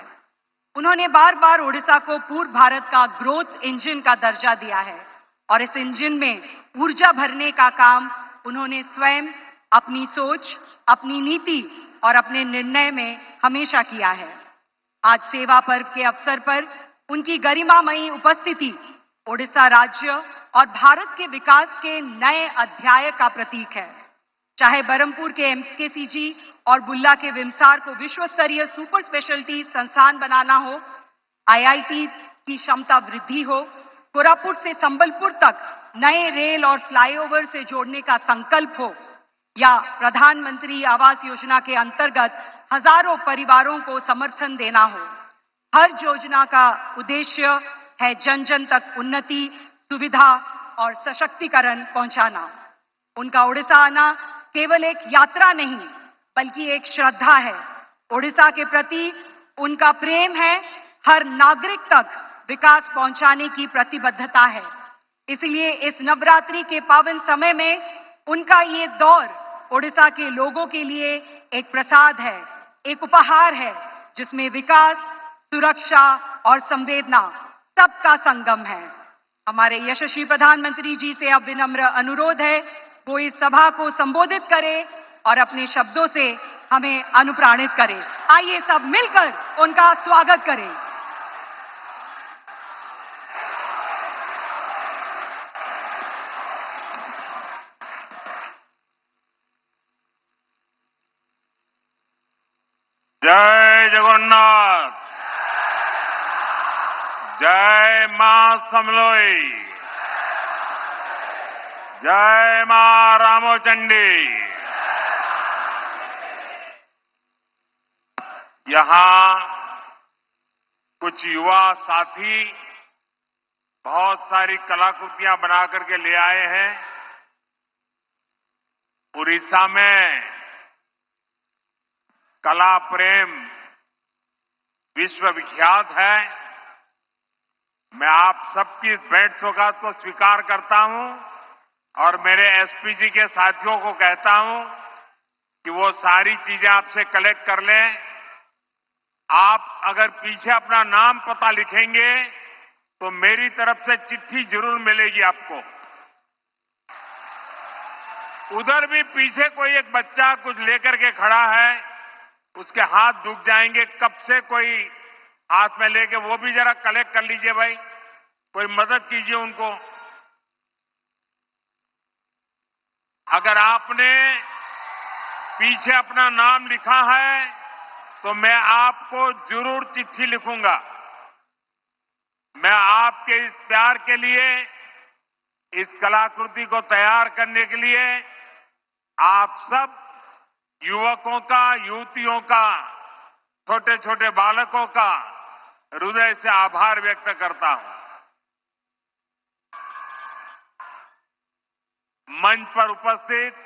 उन्होंने बार बार ओडिशा को पूर्व भारत का ग्रोथ इंजन का दर्जा दिया है और इस इंजन में ऊर्जा भरने का काम उन्होंने स्वयं अपनी सोच, अपनी नीति और अपने निर्णय में हमेशा किया है। आज सेवा पर्व के अवसर पर उनकी गरिमामयी उपस्थिति ओडिशा राज्य और भारत के विकास के नए अध्याय का प्रतीक है। चाहे बरमपुर के एमकेसीजी और बुल्ला के विमसार को विश्व स्तरीय सुपर स्पेशलिटी संस्थान बनाना हो, आईआईटी की क्षमता वृद्धि हो, कोरापुट से संबलपुर तक नए रेल और फ्लाईओवर से जोड़ने का संकल्प हो, या प्रधानमंत्री आवास योजना के अंतर्गत हजारों परिवारों को समर्थन देना हो, हर योजना का उद्देश्य है जन जन तक उन्नति, सुविधा और सशक्तिकरण पहुंचाना। उनका ओडिशा आना केवल एक यात्रा नहीं बल्कि एक श्रद्धा है। ओडिशा के प्रति उनका प्रेम है, हर नागरिक तक विकास पहुंचाने की प्रतिबद्धता है। इसलिए इस नवरात्रि के पावन समय में उनका ये दौर ओडिशा के लोगों के लिए एक प्रसाद है, एक उपहार है जिसमें विकास, सुरक्षा और संवेदना सबका संगम है। हमारे यशस्वी प्रधानमंत्री जी से अब विनम्र अनुरोध है वो इस सभा को संबोधित करें और अपने शब्दों से हमें अनुप्राणित करें। आइए सब मिलकर उनका स्वागत करें। जय जगन्नाथ, जय मां समलोई, जय मां रामोचंडी। यहां कुछ युवा साथी बहुत सारी कलाकृतियां बना करके ले आए हैं। उड़ीसा में कला प्रेम विश्वविख्यात है। मैं आप सबकी इस भेंट सौगात को स्वीकार करता हूं और मेरे एसपीजी के साथियों को कहता हूं कि वो सारी चीजें आपसे कलेक्ट कर लें। आप अगर पीछे अपना नाम पता लिखेंगे तो मेरी तरफ से चिट्ठी जरूर मिलेगी आपको। उधर भी पीछे कोई एक बच्चा कुछ लेकर के खड़ा है, उसके हाथ दुख जाएंगे, कब से कोई हाथ में लेके, वो भी जरा कलेक्ट कर लीजिए भाई, कोई मदद कीजिए उनको। अगर आपने पीछे अपना नाम लिखा है तो मैं आपको जरूर चिट्ठी लिखूंगा। मैं आपके इस प्यार के लिए, इस कलाकृति को तैयार करने के लिए आप सब युवकों का, युवतियों का, छोटे छोटे बालकों का हृदय से आभार व्यक्त करता हूं। मंच पर उपस्थित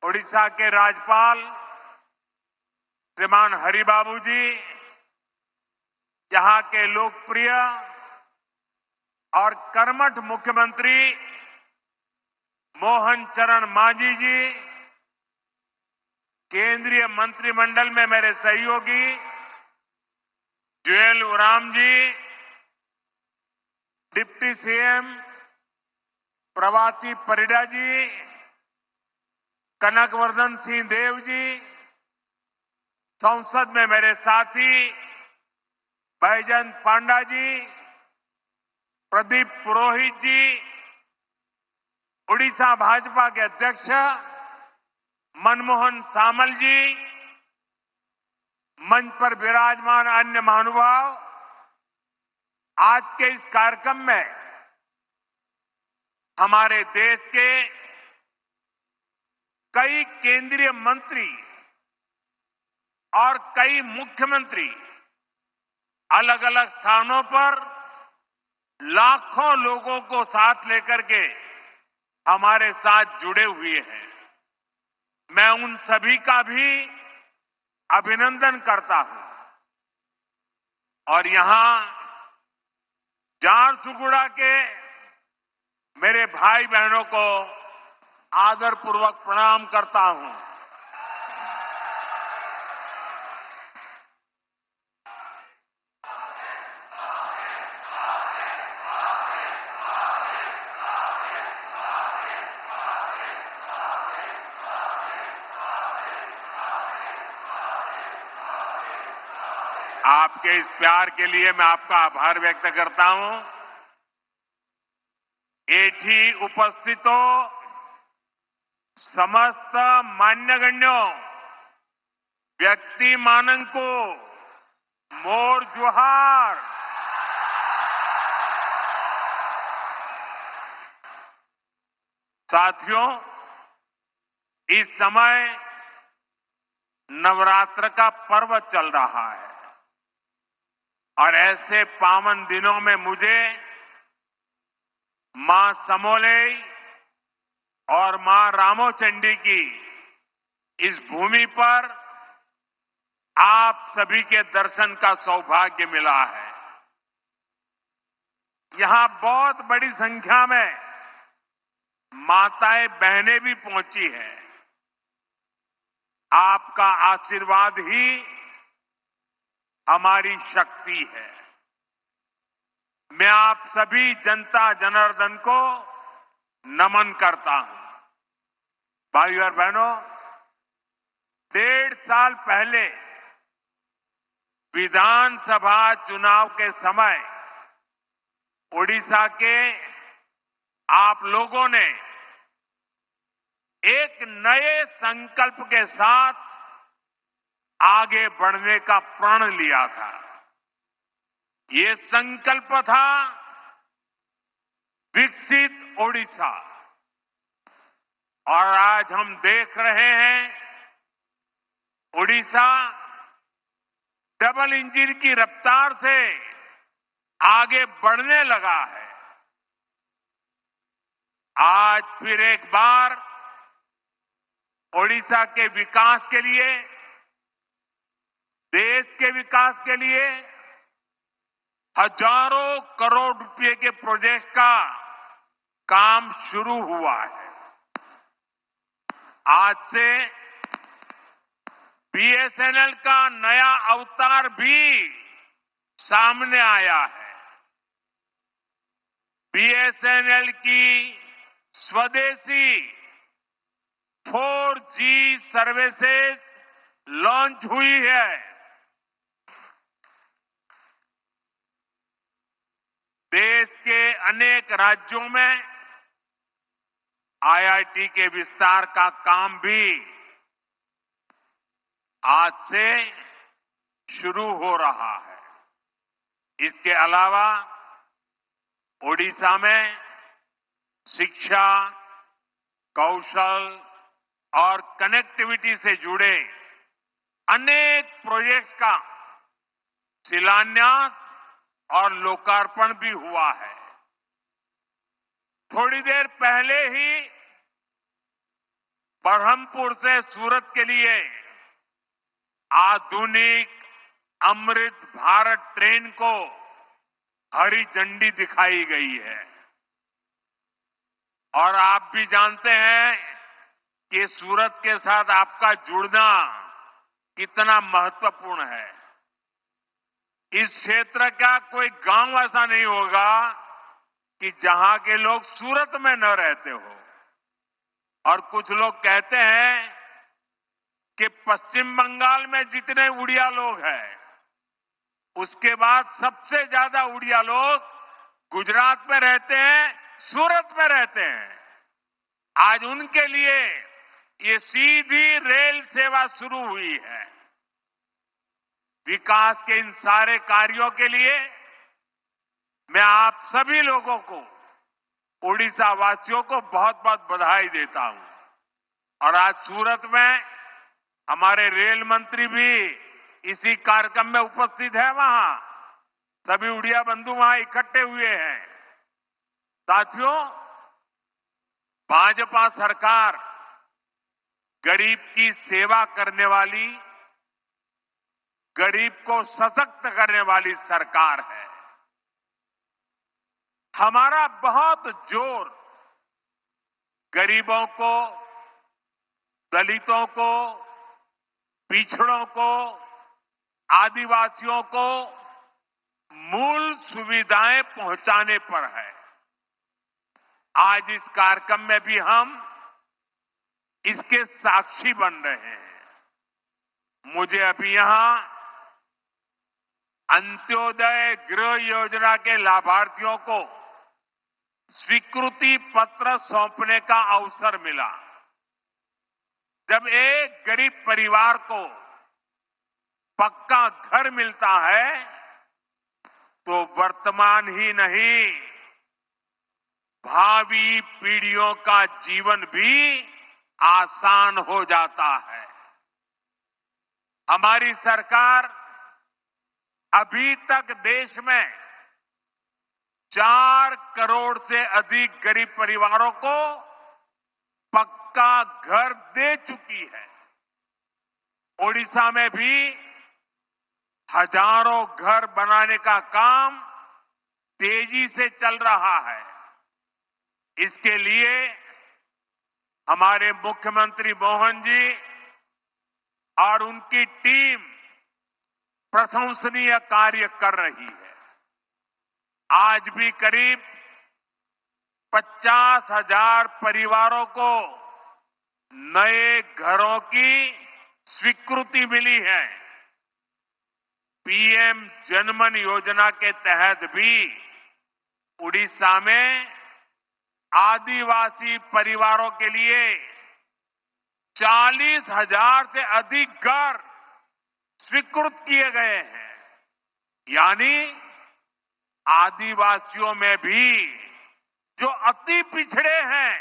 ओडिशा के राज्यपाल श्रीमान हरिबाबू जी, यहां के लोकप्रिय और कर्मठ मुख्यमंत्री मोहन चरण मांझी जी, केंद्रीय मंत्रिमंडल में मेरे सहयोगी जुएल ओराम जी, डिप्टी सीएम प्रभाती परिडा जी, कनकवर्धन सिंह देव जी, संसद में मेरे साथी बैजयंत पांडा जी, प्रदीप पुरोहित जी, उड़ीसा भाजपा के अध्यक्ष मनमोहन सामल जी, मंच पर विराजमान अन्य महानुभाव, आज के इस कार्यक्रम में हमारे देश के कई केंद्रीय मंत्री और कई मुख्यमंत्री अलग अलग स्थानों पर लाखों लोगों को साथ लेकर के हमारे साथ जुड़े हुए हैं। मैं उन सभी का भी अभिनंदन करता हूं और यहां झारसुगुड़ा के मेरे भाई बहनों को आदरपूर्वक प्रणाम करता हूं। आपके इस प्यार के लिए मैं आपका आभार व्यक्त करता हूं। एठी उपस्थितो समस्त मान्यगण्यों व्यक्ति मानंको मोर जुहार। साथियों, इस समय नवरात्र का पर्व चल रहा है और ऐसे पावन दिनों में मुझे मां समोलेई और मां रामोचंडी की इस भूमि पर आप सभी के दर्शन का सौभाग्य मिला है। यहां बहुत बड़ी संख्या में माताएं बहनें भी पहुंची हैं। आपका आशीर्वाद ही हमारी शक्ति है। मैं आप सभी जनता जनार्दन को नमन करता हूं। भाइयों और बहनों, 1.5 साल पहले विधानसभा चुनाव के समय ओडिशा के आप लोगों ने एक नए संकल्प के साथ आगे बढ़ने का प्रण लिया था। ये संकल्प था विकसित ओडिशा, और आज हम देख रहे हैं ओडिशा डबल इंजन की रफ्तार से आगे बढ़ने लगा है। आज फिर एक बार ओडिशा के विकास के लिए, देश के विकास के लिए हजारों करोड़ रुपए के प्रोजेक्ट का काम शुरू हुआ है। आज से बीएसएनएल का नया अवतार भी सामने आया है। बीएसएनएल की स्वदेशी 4G सर्विसेज लॉन्च हुई है। देश के अनेक राज्यों में IIT के विस्तार का काम भी आज से शुरू हो रहा है। इसके अलावा ओडिशा में शिक्षा, कौशल और कनेक्टिविटी से जुड़े अनेक प्रोजेक्ट्स का शिलान्यास और लोकार्पण भी हुआ है। थोड़ी देर पहले ही बरहमपुर से सूरत के लिए आधुनिक अमृत भारत ट्रेन को हरी झंडी दिखाई गई है। और आप भी जानते हैं कि सूरत के साथ आपका जुड़ना कितना महत्वपूर्ण है। इस क्षेत्र का कोई गांव ऐसा नहीं होगा कि जहां के लोग सूरत में न रहते हो। और कुछ लोग कहते हैं कि पश्चिम बंगाल में जितने उड़िया लोग हैं, उसके बाद सबसे ज्यादा उड़िया लोग गुजरात में रहते हैं, सूरत में रहते हैं। आज उनके लिए ये सीधी रेल सेवा शुरू हुई है। विकास के इन सारे कार्यों के लिए मैं आप सभी लोगों को, ओडिशा वासियों को बहुत बहुत बधाई देता हूं। और आज सूरत में हमारे रेल मंत्री भी इसी कार्यक्रम में उपस्थित है। वहां सभी उड़िया बंधु वहां इकट्ठे हुए हैं। साथियों, भाजपा सरकार गरीब की सेवा करने वाली, गरीब को सशक्त करने वाली सरकार है। हमारा बहुत जोर गरीबों को, दलितों को, पिछड़ों को, आदिवासियों को मूल सुविधाएं पहुंचाने पर है। आज इस कार्यक्रम में भी हम इसके साक्षी बन रहे हैं। मुझे अभी यहां अंत्योदय गृह योजना के लाभार्थियों को स्वीकृति पत्र सौंपने का अवसर मिला। जब एक गरीब परिवार को पक्का घर मिलता है तो वर्तमान ही नहीं, भावी पीढ़ियों का जीवन भी आसान हो जाता है। हमारी सरकार अभी तक देश में 4 करोड़ से अधिक गरीब परिवारों को पक्का घर दे चुकी है। ओडिशा में भी हजारों घर बनाने का काम तेजी से चल रहा है। इसके लिए हमारे मुख्यमंत्री मोहन जी और उनकी टीम प्रशंसनीय कार्य कर रही है। आज भी करीब 50,000 परिवारों को नए घरों की स्वीकृति मिली है। पीएम जनमन योजना के तहत भी उड़ीसा में आदिवासी परिवारों के लिए 40,000 से अधिक घर स्वीकृत किए गए हैं। यानी आदिवासियों में भी जो अति पिछड़े हैं,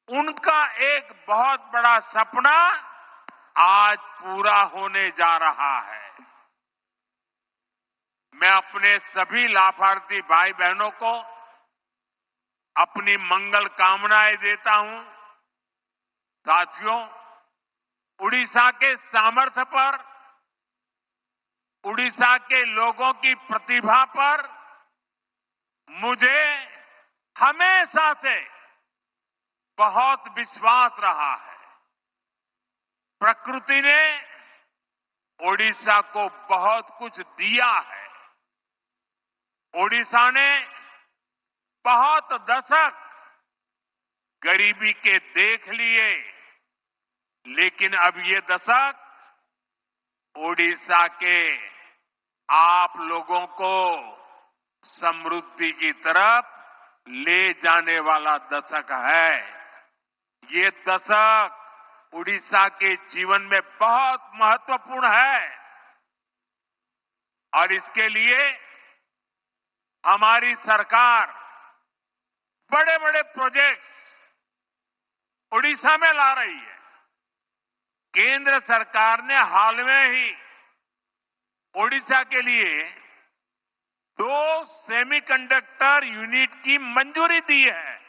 उनका एक बहुत बड़ा सपना आज पूरा होने जा रहा है। मैं अपने सभी लाभार्थी भाई बहनों को अपनी मंगल कामनाएं देता हूं। साथियों, उड़ीसा के सामर्थ्य पर, उड़ीसा के लोगों की प्रतिभा पर मुझे हमेशा से बहुत विश्वास रहा है। प्रकृति ने ओडिशा को बहुत कुछ दिया है। ओडिशा ने बहुत दशक गरीबी के देख लिए, लेकिन अब ये दशक ओडिशा के आप लोगों को समृद्धि की तरफ ले जाने वाला दशक है। ये दशक उड़ीसा के जीवन में बहुत महत्वपूर्ण है और इसके लिए हमारी सरकार बड़े बड़े प्रोजेक्ट्स उड़ीसा में ला रही है। केंद्र सरकार ने हाल में ही ओडिशा के लिए 2 सेमीकंडक्टर यूनिट की मंजूरी दी है।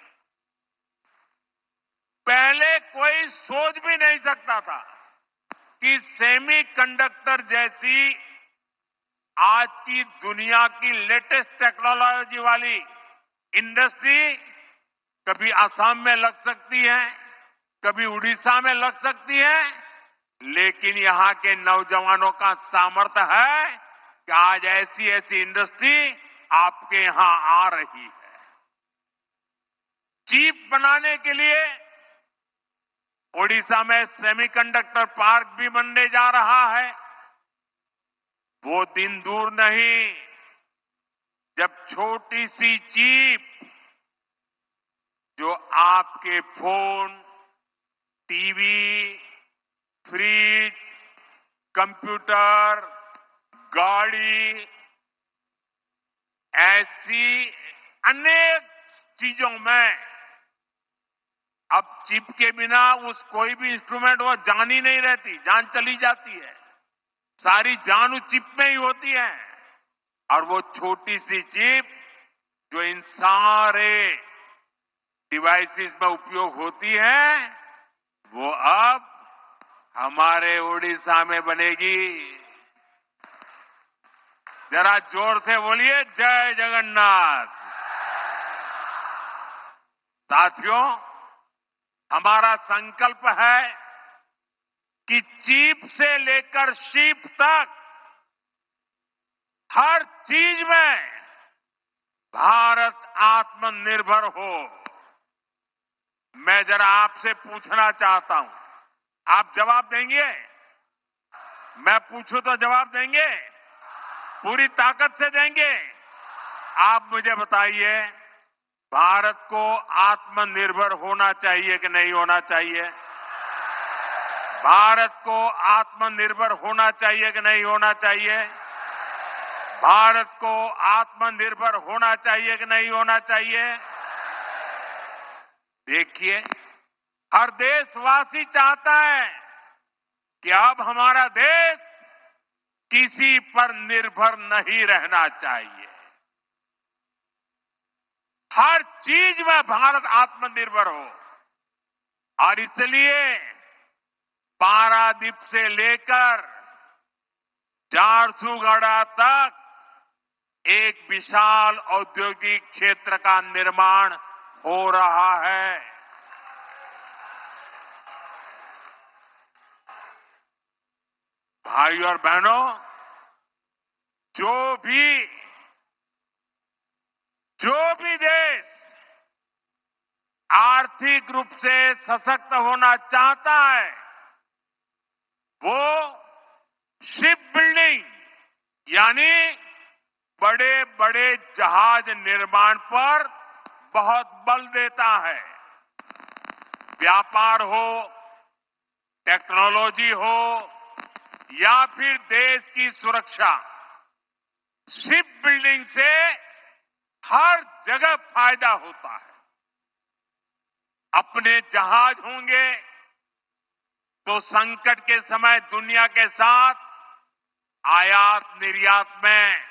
पहले कोई सोच भी नहीं सकता था कि सेमीकंडक्टर जैसी आज की दुनिया की लेटेस्ट टेक्नोलॉजी वाली इंडस्ट्री कभी असम में लग सकती है, कभी उड़ीसा में लग सकती है, लेकिन यहां के नौजवानों का सामर्थ्य है कि आज ऐसी ऐसी इंडस्ट्री आपके यहां आ रही है। चिप बनाने के लिए ओडिशा में सेमीकंडक्टर पार्क भी बनने जा रहा है। वो दिन दूर नहीं जब छोटी सी चिप जो आपके फोन, टीवी, फ्रिज, कंप्यूटर, गाड़ी, ऐसी अनेक चीजों में अब चिप के बिना उस कोई भी इंस्ट्रूमेंट वो जान ही नहीं रहती, जान चली जाती है। सारी जान उस चिप में ही होती है और वो छोटी सी चिप जो इन सारे डिवाइसेस में उपयोग होती है वो अब हमारे ओडिशा में बनेगी। जरा जोर से बोलिए जय जगन्नाथ। साथियों, हमारा संकल्प है कि चिप से लेकर शिप तक हर चीज में भारत आत्मनिर्भर हो। मैं जरा आपसे पूछना चाहता हूं, आप जवाब देंगे? मैं पूछूं तो जवाब देंगे? पूरी ताकत से देंगे? आप मुझे बताइए, भारत को आत्मनिर्भर होना चाहिए कि नहीं होना चाहिए? भारत को आत्मनिर्भर होना चाहिए कि नहीं होना चाहिए? भारत को आत्मनिर्भर होना चाहिए कि नहीं होना चाहिए? देखिए, हर देशवासी चाहता है कि अब हमारा देश किसी पर निर्भर नहीं रहना चाहिए। हर चीज में भारत आत्मनिर्भर हो और इसलिए पारादीप से लेकर झारसुगुड़ा तक एक विशाल औद्योगिक क्षेत्र का निर्माण हो रहा है। भाइयों और बहनों, जो भी देश आर्थिक रूप से सशक्त होना चाहता है वो शिप बिल्डिंग यानी बड़े बड़े जहाज निर्माण पर बहुत बल देता है। व्यापार हो, टेक्नोलॉजी हो या फिर देश की सुरक्षा, शिप बिल्डिंग से हर जगह फायदा होता है। अपने जहाज होंगे तो संकट के समय दुनिया के साथ आयात निर्यात में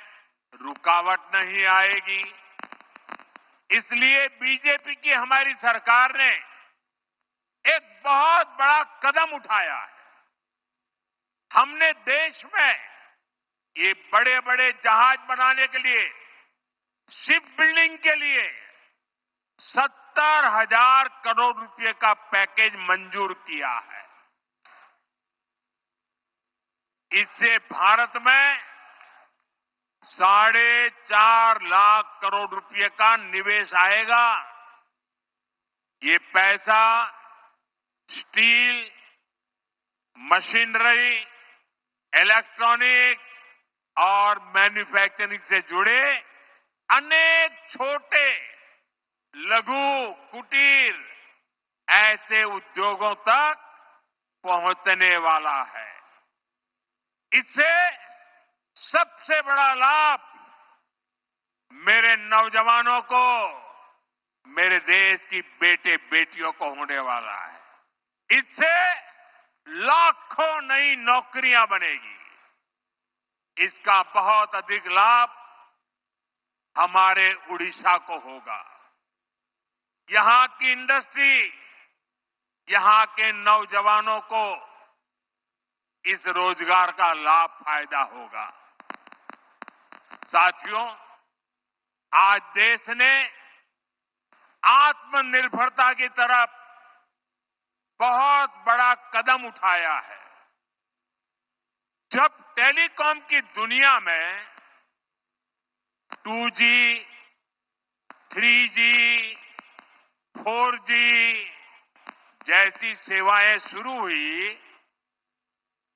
रुकावट नहीं आएगी। इसलिए बीजेपी की हमारी सरकार ने एक बहुत बड़ा कदम उठाया है। हमने देश में ये बड़े बड़े जहाज बनाने के लिए, शिप बिल्डिंग के लिए 70,000 करोड़ रुपए का पैकेज मंजूर किया है। इससे भारत में 4.5 लाख करोड़ रुपए का निवेश आएगा। ये पैसा स्टील, मशीनरी, इलेक्ट्रॉनिक्स और मैन्युफैक्चरिंग से जुड़े अनेक छोटे, लघु, कुटीर ऐसे उद्योगों तक पहुंचने वाला है। इससे सबसे बड़ा लाभ मेरे नौजवानों को, मेरे देश की बेटे बेटियों को होने वाला है। इससे लाखों नई नौकरियां बनेगी। इसका बहुत अधिक लाभ हमारे उड़ीसा को होगा। यहां की इंडस्ट्री, यहां के नौजवानों को इस रोजगार का लाभ फायदा होगा। साथियों, आज देश ने आत्मनिर्भरता की तरफ बहुत बड़ा कदम उठाया है। जब टेलीकॉम की दुनिया में 2G, 3G, 4G जैसी सेवाएं शुरू हुई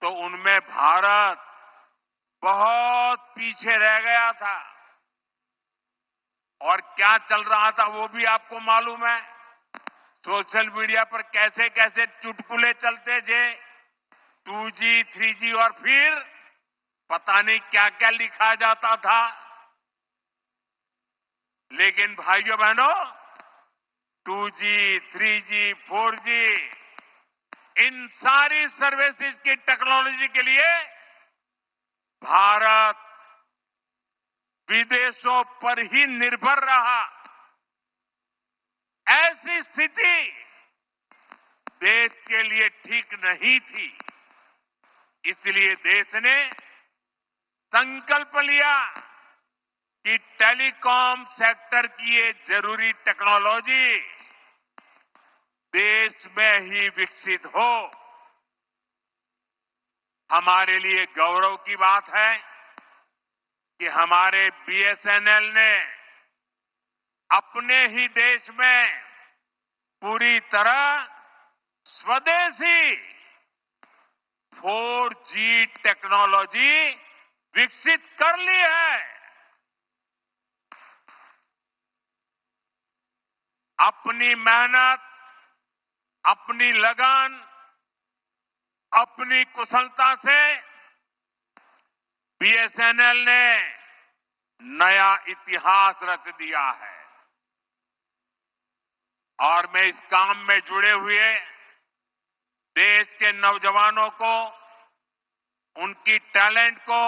तो उनमें भारत बहुत पीछे रह गया था। और क्या चल रहा था वो भी आपको मालूम है। सोशल मीडिया पर कैसे कैसे चुटकुले चलते थे, 2G, 3G और फिर पता नहीं क्या क्या लिखा जाता था। लेकिन भाइयों बहनों, 2G, 3G, 4G इन सारी सर्विसेज की टेक्नोलॉजी के लिए भारत विदेशों पर ही निर्भर रहा। ऐसी स्थिति देश के लिए ठीक नहीं थी। इसलिए देश ने संकल्प लिया कि टेलीकॉम सेक्टर की ये जरूरी टेक्नोलॉजी देश में ही विकसित हो। हमारे लिए गौरव की बात है कि हमारे BSNL ने अपने ही देश में पूरी तरह स्वदेशी 4G टेक्नोलॉजी विकसित कर ली है। अपनी मेहनत, अपनी लगन, अपनी कुशलता से BSNL ने नया इतिहास रच दिया है। और मैं इस काम में जुड़े हुए देश के नौजवानों को, उनकी टैलेंट को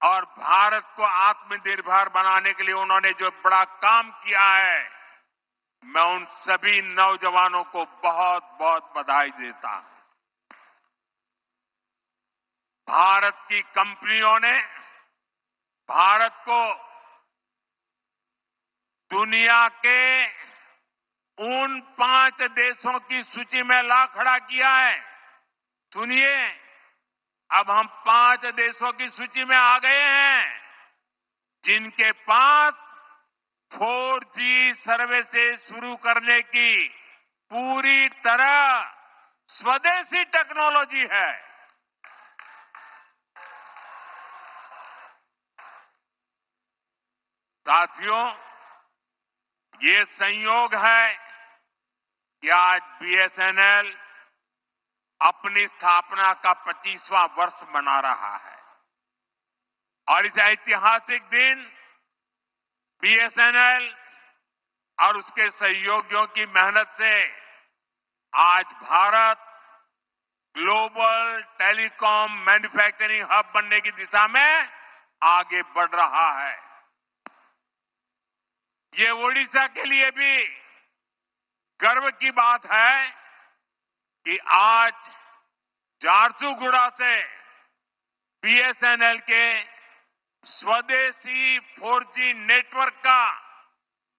और भारत को आत्मनिर्भर बनाने के लिए उन्होंने जो बड़ा काम किया है, मैं उन सभी नौजवानों को बहुत बहुत बधाई देता हूं। भारत की कंपनियों ने भारत को दुनिया के उन 5 देशों की सूची में ला खड़ा किया है। सुनिए, अब हम 5 देशों की सूची में आ गए हैं जिनके पास 4G सर्विसेज शुरू करने की पूरी तरह स्वदेशी टेक्नोलॉजी है। साथियों, ये संयोग है कि आज BSNL अपनी स्थापना का 25वां वर्ष मना रहा है। और इस ऐतिहासिक दिन BSNL और उसके सहयोगियों की मेहनत से आज Bharat global telecom manufacturing hub बनने की दिशा में आगे बढ़ रहा है। ये ओडिशा के लिए भी गर्व की बात है कि आज झारसुगुड़ा से BSNL के स्वदेशी 4G नेटवर्क का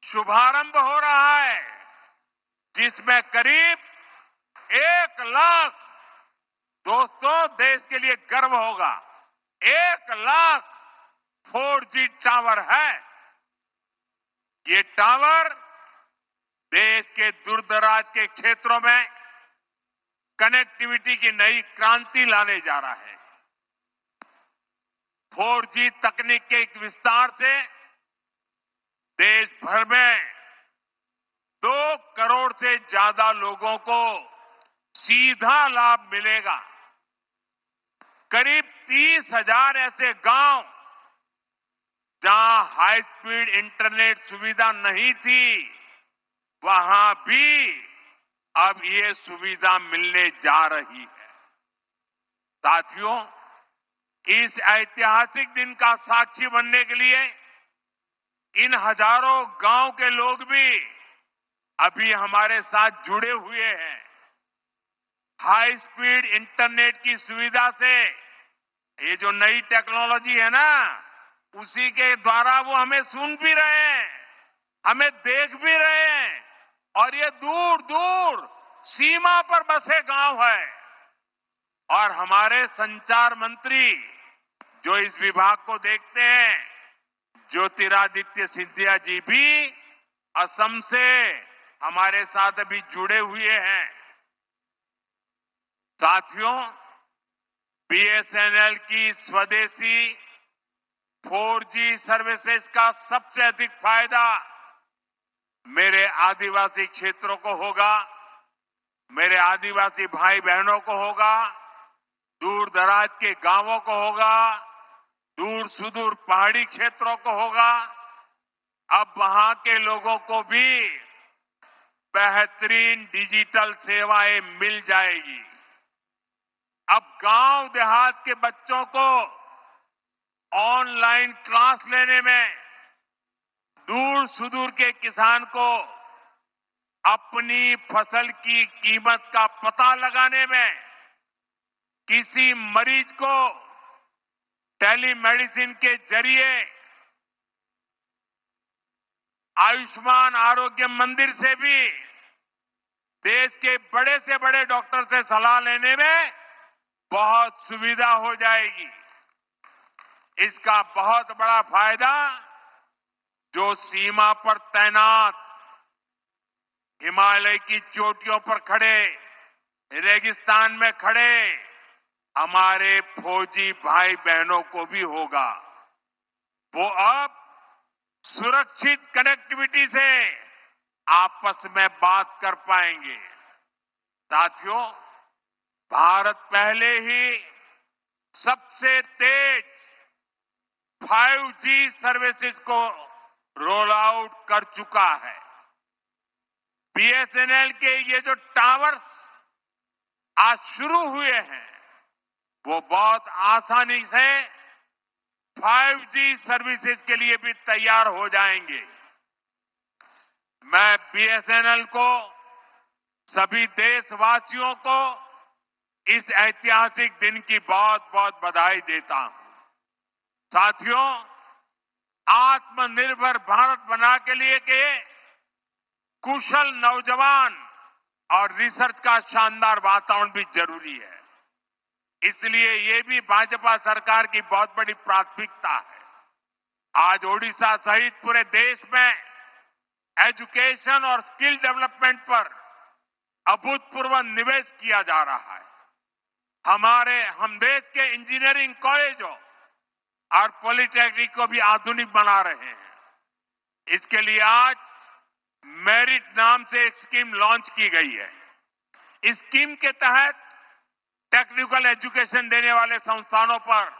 शुभारंभ हो रहा है, जिसमें करीब 1 लाख, दोस्तों देश के लिए गर्व होगा, 1 लाख 4G टावर है। ये टावर देश के दूरदराज के क्षेत्रों में कनेक्टिविटी की नई क्रांति लाने जा रहा है। 4G तकनीक के एक विस्तार से देश भर में 2 करोड़ से ज्यादा लोगों को सीधा लाभ मिलेगा। करीब 30,000 ऐसे गांव जहां हाई स्पीड इंटरनेट सुविधा नहीं थी, वहां भी अब ये सुविधा मिलने जा रही है। साथियों, इस ऐतिहासिक दिन का साक्षी बनने के लिए इन हजारों गांव के लोग भी अभी हमारे साथ जुड़े हुए हैं। हाई स्पीड इंटरनेट की सुविधा से ये जो नई टेक्नोलॉजी है ना, उसी के द्वारा वो हमें सुन भी रहे हैं, हमें देख भी रहे हैं, और ये दूर दूर सीमा पर बसे गांव है। और हमारे संचार मंत्री जो इस विभाग को देखते हैं, ज्योतिरादित्य सिंधिया जी भी असम से हमारे साथ अभी जुड़े हुए हैं। साथियों, बीएसएनएल की स्वदेशी 4G सर्विसेज का सबसे अधिक फायदा मेरे आदिवासी क्षेत्रों को होगा, मेरे आदिवासी भाई बहनों को होगा, दूर दराज के गांवों को होगा, दूर सुदूर पहाड़ी क्षेत्रों को होगा। अब वहां के लोगों को भी बेहतरीन डिजिटल सेवाएं मिल जाएगी। अब गांव देहात के बच्चों को ऑनलाइन क्लास लेने में, दूर सुदूर के किसान को अपनी फसल की कीमत का पता लगाने में, किसी मरीज को टेलीमेडिसिन के जरिए आयुष्मान आरोग्य मंदिर से भी देश के बड़े से बड़े डॉक्टर से सलाह लेने में बहुत सुविधा हो जाएगी। इसका बहुत बड़ा फायदा जो सीमा पर तैनात, हिमालय की चोटियों पर खड़े, रेगिस्तान में खड़े हमारे फौजी भाई बहनों को भी होगा। वो अब सुरक्षित कनेक्टिविटी से आपस में बात कर पाएंगे। साथियों, भारत पहले ही सबसे तेज 5G सर्विसेज को रोल आउट कर चुका है। बीएसएनएल के ये जो टावर्स आज शुरू हुए हैं, वो बहुत आसानी से 5G सर्विसेज के लिए भी तैयार हो जाएंगे। मैं बीएसएनएल को, सभी देशवासियों को इस ऐतिहासिक दिन की बहुत बहुत बधाई देता हूं। साथियों, आत्मनिर्भर भारत बना के लिए के कुशल नौजवान और रिसर्च का शानदार वातावरण भी जरूरी है। इसलिए ये भी भाजपा सरकार की बहुत बड़ी प्राथमिकता है। आज ओडिशा सहित पूरे देश में एजुकेशन और स्किल डेवलपमेंट पर अभूतपूर्व निवेश किया जा रहा है। हम देश के इंजीनियरिंग कॉलेजों और पॉलिटेक्निक को भी आधुनिक बना रहे हैं। इसके लिए आज मेरिट नाम से एक स्कीम लॉन्च की गई है। इस स्कीम के तहत टेक्निकल एजुकेशन देने वाले संस्थानों पर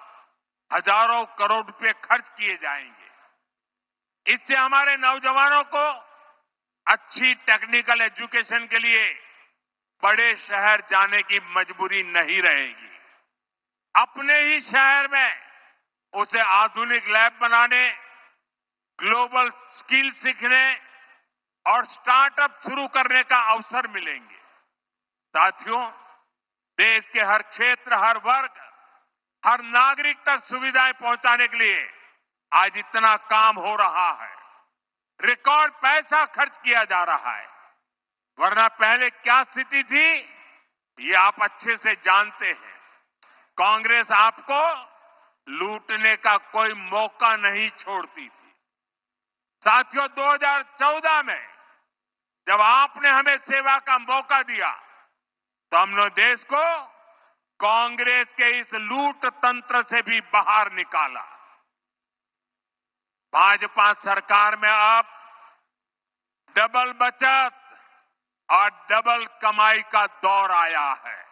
हजारों करोड़ रुपए खर्च किए जाएंगे। इससे हमारे नौजवानों को अच्छी टेक्निकल एजुकेशन के लिए बड़े शहर जाने की मजबूरी नहीं रहेगी। अपने ही शहर में उसे आधुनिक लैब बनाने, ग्लोबल स्किल सीखने और स्टार्टअप शुरू करने का अवसर मिलेंगे। साथियों, देश के हर क्षेत्र, हर वर्ग, हर नागरिक तक सुविधाएं पहुंचाने के लिए आज इतना काम हो रहा है। रिकॉर्ड पैसा खर्च किया जा रहा है। वरना पहले क्या स्थिति थी, ये आप अच्छे से जानते हैं। कांग्रेस आपको लूटने का कोई मौका नहीं छोड़ती थी। साथियों, 2014 में जब आपने हमें सेवा का मौका दिया, तो हमने देश को कांग्रेस के इस लूट तंत्र से भी बाहर निकाला। भाजपा सरकार में अब डबल बचत और डबल कमाई का दौर आया है।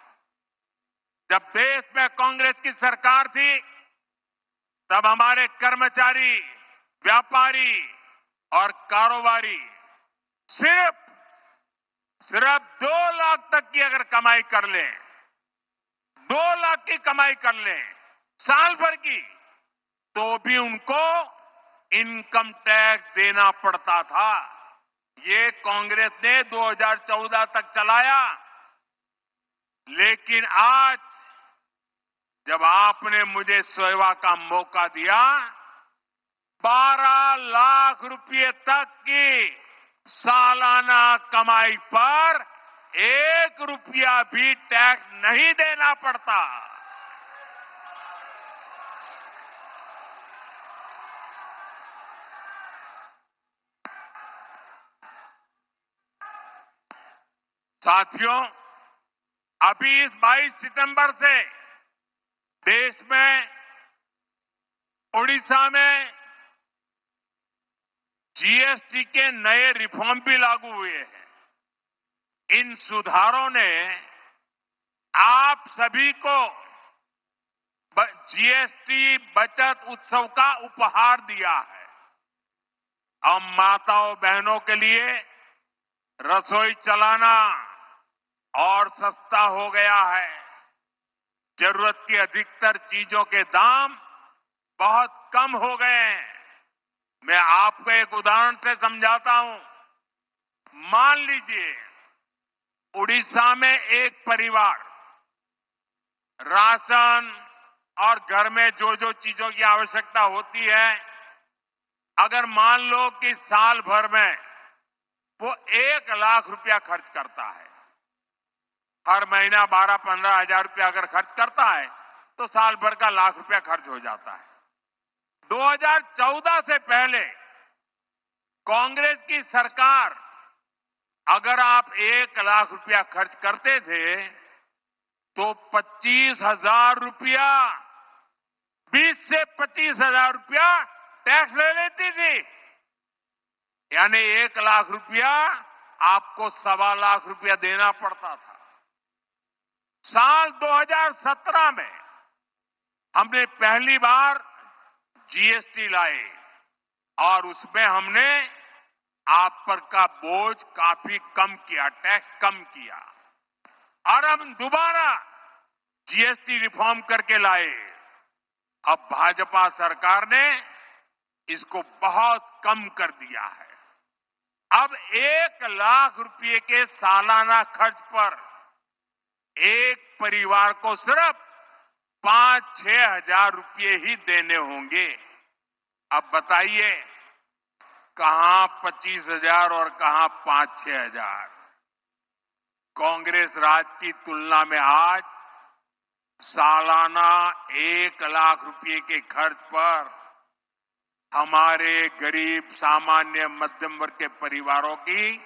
जब देश में कांग्रेस की सरकार थी, तब हमारे कर्मचारी, व्यापारी और कारोबारी सिर्फ 2 लाख तक की अगर कमाई कर लें, 2 लाख की कमाई कर लें साल भर की, तो भी उनको इनकम टैक्स देना पड़ता था। ये कांग्रेस ने 2014 तक चलाया। लेकिन आज जब आपने मुझे सेवा का मौका दिया, 12 लाख रुपए तक की सालाना कमाई पर 1 रुपया भी टैक्स नहीं देना पड़ता। साथियों, अभी इस 22 सितंबर से देश में, ओडिशा में जीएसटी के नए रिफॉर्म भी लागू हुए हैं। इन सुधारों ने आप सभी को जीएसटी बचत उत्सव का उपहार दिया है। अब माताओं बहनों के लिए रसोई चलाना और सस्ता हो गया है। जरूरत की अधिकतर चीजों के दाम बहुत कम हो गए हैं। मैं आपको एक उदाहरण से समझाता हूं। मान लीजिए उड़ीसा में एक परिवार राशन और घर में जो जो चीजों की आवश्यकता होती है, अगर मान लो कि साल भर में वो 1 लाख रुपया खर्च करता है, हर महीना 12-15 हजार रुपया अगर खर्च करता है, तो साल भर का 1 लाख रुपया खर्च हो जाता है। 2014 से पहले कांग्रेस की सरकार, अगर आप 1 लाख रुपया खर्च करते थे, तो 25,000 रुपया, 20 से 25,000 रुपया टैक्स ले लेती थी। यानी 1 लाख रुपया आपको 1.25 लाख रुपया देना पड़ता था। साल 2017 में हमने पहली बार जीएसटी लाए और उसमें हमने आप पर का बोझ काफी कम किया, टैक्स कम किया। और हम दोबारा जीएसटी रिफॉर्म करके लाए। अब भाजपा सरकार ने इसको बहुत कम कर दिया है। अब 1 लाख रुपए के सालाना खर्च पर एक परिवार को सिर्फ 5-6 हजार रुपये ही देने होंगे। अब बताइए, कहां 25,000 और कहां 5-6 हजार। कांग्रेस राज की तुलना में आज सालाना 1 लाख रुपए के खर्च पर हमारे गरीब, सामान्य, मध्यम वर्ग के परिवारों की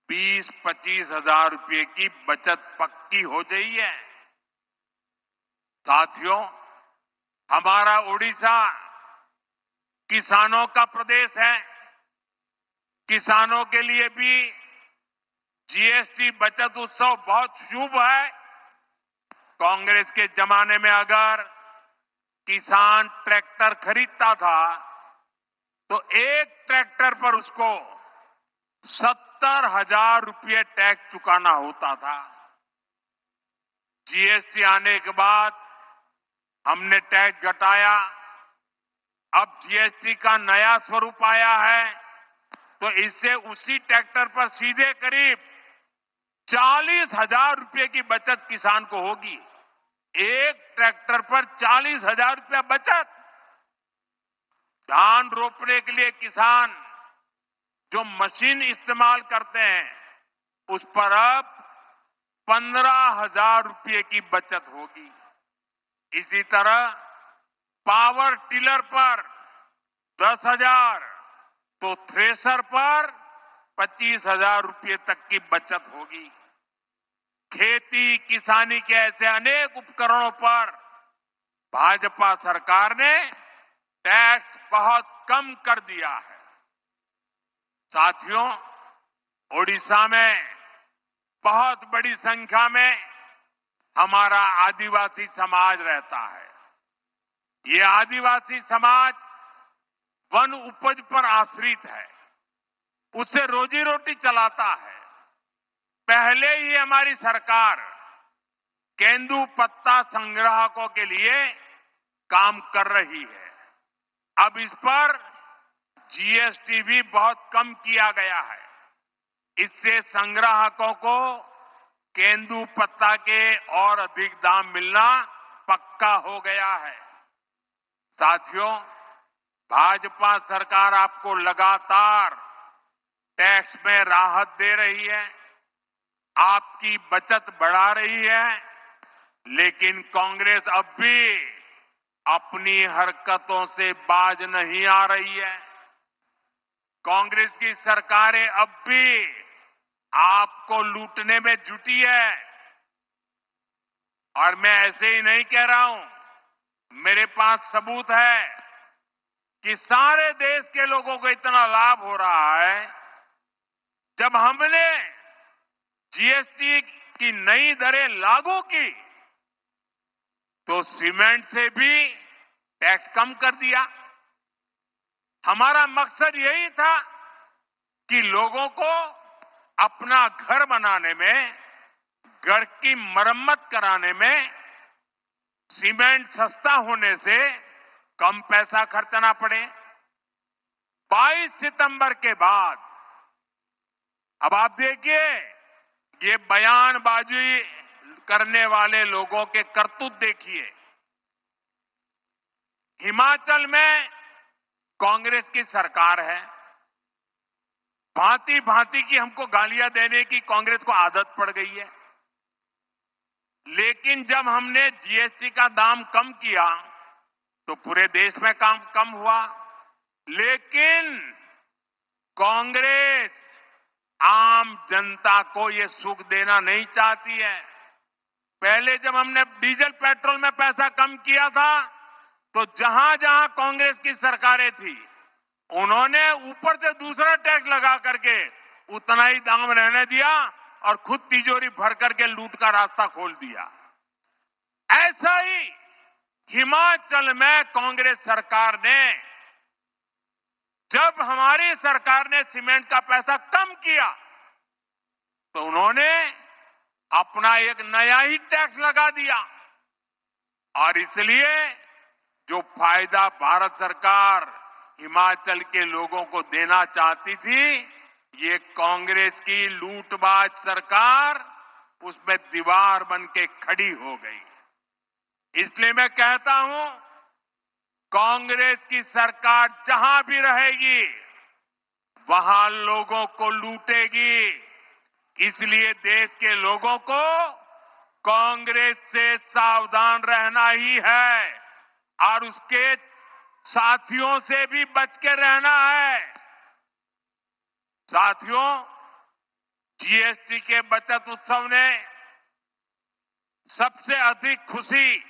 20-25 हजार रुपए की बचत पक्की हो गई है। साथियों, हमारा उड़ीसा किसानों का प्रदेश है। किसानों के लिए भी जीएसटी बचत उत्सव बहुत शुभ है। कांग्रेस के जमाने में अगर किसान ट्रैक्टर खरीदता था, तो एक ट्रैक्टर पर उसको 70,000 रुपये टैक्स चुकाना होता था। जीएसटी आने के बाद हमने टैक्स घटाया। अब जीएसटी का नया स्वरूप आया है, तो इससे उसी ट्रैक्टर पर सीधे करीब 40,000 रुपये की बचत किसान को होगी। एक ट्रैक्टर पर 40,000 रुपया बचत। धान रोपने के लिए किसान जो मशीन इस्तेमाल करते हैं, उस पर अब 15,000 रुपये की बचत होगी। इसी तरह पावर टिलर पर 10,000, तो थ्रेसर पर 25,000 रुपये तक की बचत होगी। खेती किसानी के ऐसे अनेक उपकरणों पर भाजपा सरकार ने टैक्स बहुत कम कर दिया है। साथियों, ओडिशा में बहुत बड़ी संख्या में हमारा आदिवासी समाज रहता है। ये आदिवासी समाज वन उपज पर आश्रित है, उससे रोजी रोटी चलाता है। पहले ही हमारी सरकार केंदू पत्ता संग्राहकों के लिए काम कर रही है। अब इस पर जीएसटी भी बहुत कम किया गया है। इससे संग्राहकों को केंदू पत्ता के और अधिक दाम मिलना पक्का हो गया है। साथियों, भाजपा सरकार आपको लगातार टैक्स में राहत दे रही है, आपकी बचत बढ़ा रही है, लेकिन कांग्रेस अब भी अपनी हरकतों से बाज नहीं आ रही है। कांग्रेस की सरकारें अब भी आपको लूटने में जुटी है। और मैं ऐसे ही नहीं कह रहा हूं, मेरे पास सबूत है कि सारे देश के लोगों को इतना लाभ हो रहा है। जब हमने जीएसटी की नई दरें लागू की तो सीमेंट से भी टैक्स कम कर दिया। हमारा मकसद यही था कि लोगों को अपना घर बनाने में, घर की मरम्मत कराने में सीमेंट सस्ता होने से कम पैसा खर्चना पड़े। 22 सितंबर के बाद अब आप देखिए, ये बयानबाजी करने वाले लोगों के करतूत देखिए। हिमाचल में कांग्रेस की सरकार है, भांति भांति की हमको गालियां देने की कांग्रेस को आदत पड़ गई है। लेकिन जब हमने जीएसटी का दाम कम किया तो पूरे देश में काम कम हुआ। लेकिन कांग्रेस आम जनता को ये सुख देना नहीं चाहती है। पहले जब हमने डीजल पेट्रोल में पैसा कम किया था तो जहां जहां कांग्रेस की सरकारें थी, उन्होंने ऊपर से दूसरा टैक्स लगा करके उतना ही दाम रहने दिया और खुद तिजोरी भर करके लूट का रास्ता खोल दिया। ऐसा ही हिमाचल में कांग्रेस सरकार ने, जब हमारी सरकार ने सीमेंट का पैसा कम किया तो उन्होंने अपना एक नया ही टैक्स लगा दिया। और इसलिए जो फायदा भारत सरकार हिमाचल के लोगों को देना चाहती थी, ये कांग्रेस की लूटबाज सरकार उसमें दीवार बन के खड़ी हो गई। इसलिए मैं कहता हूं, कांग्रेस की सरकार जहां भी रहेगी वहां लोगों को लूटेगी। इसलिए देश के लोगों को कांग्रेस से सावधान रहना ही है और उसके साथियों से भी बच के रहना है। साथियों, जीएसटी के बचत उत्सव ने सबसे अधिक खुशी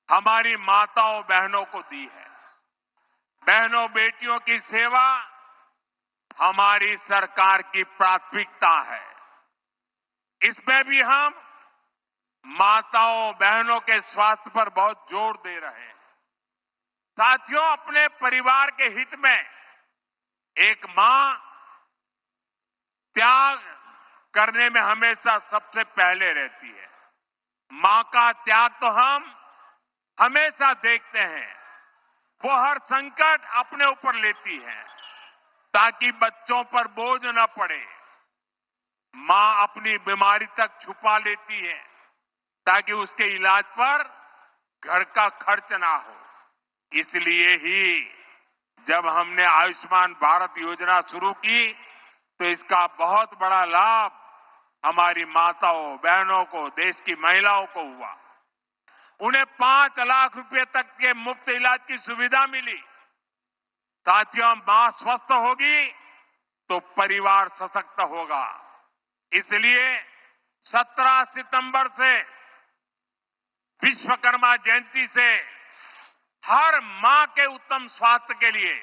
हमारी माताओं बहनों को दी है। बहनों बेटियों की सेवा हमारी सरकार की प्राथमिकता है। इसमें भी हम माताओं बहनों के स्वास्थ्य पर बहुत जोर दे रहे हैं। साथियों, अपने परिवार के हित में एक मां त्याग करने में हमेशा सबसे पहले रहती है। मां का त्याग तो हम हमेशा देखते हैं। वो हर संकट अपने ऊपर लेती है ताकि बच्चों पर बोझ न पड़े। मां अपनी बीमारी तक छुपा लेती है ताकि उसके इलाज पर घर का खर्च ना हो। इसलिए ही जब हमने आयुष्मान भारत योजना शुरू की तो इसका बहुत बड़ा लाभ हमारी माताओं बहनों को, देश की महिलाओं को हुआ। उन्हें 5 लाख रुपए तक के मुफ्त इलाज की सुविधा मिली। साथियों, मां स्वस्थ होगी तो परिवार सशक्त होगा। इसलिए 17 सितंबर से विश्वकर्मा जयंती से हर मां के उत्तम स्वास्थ्य के लिए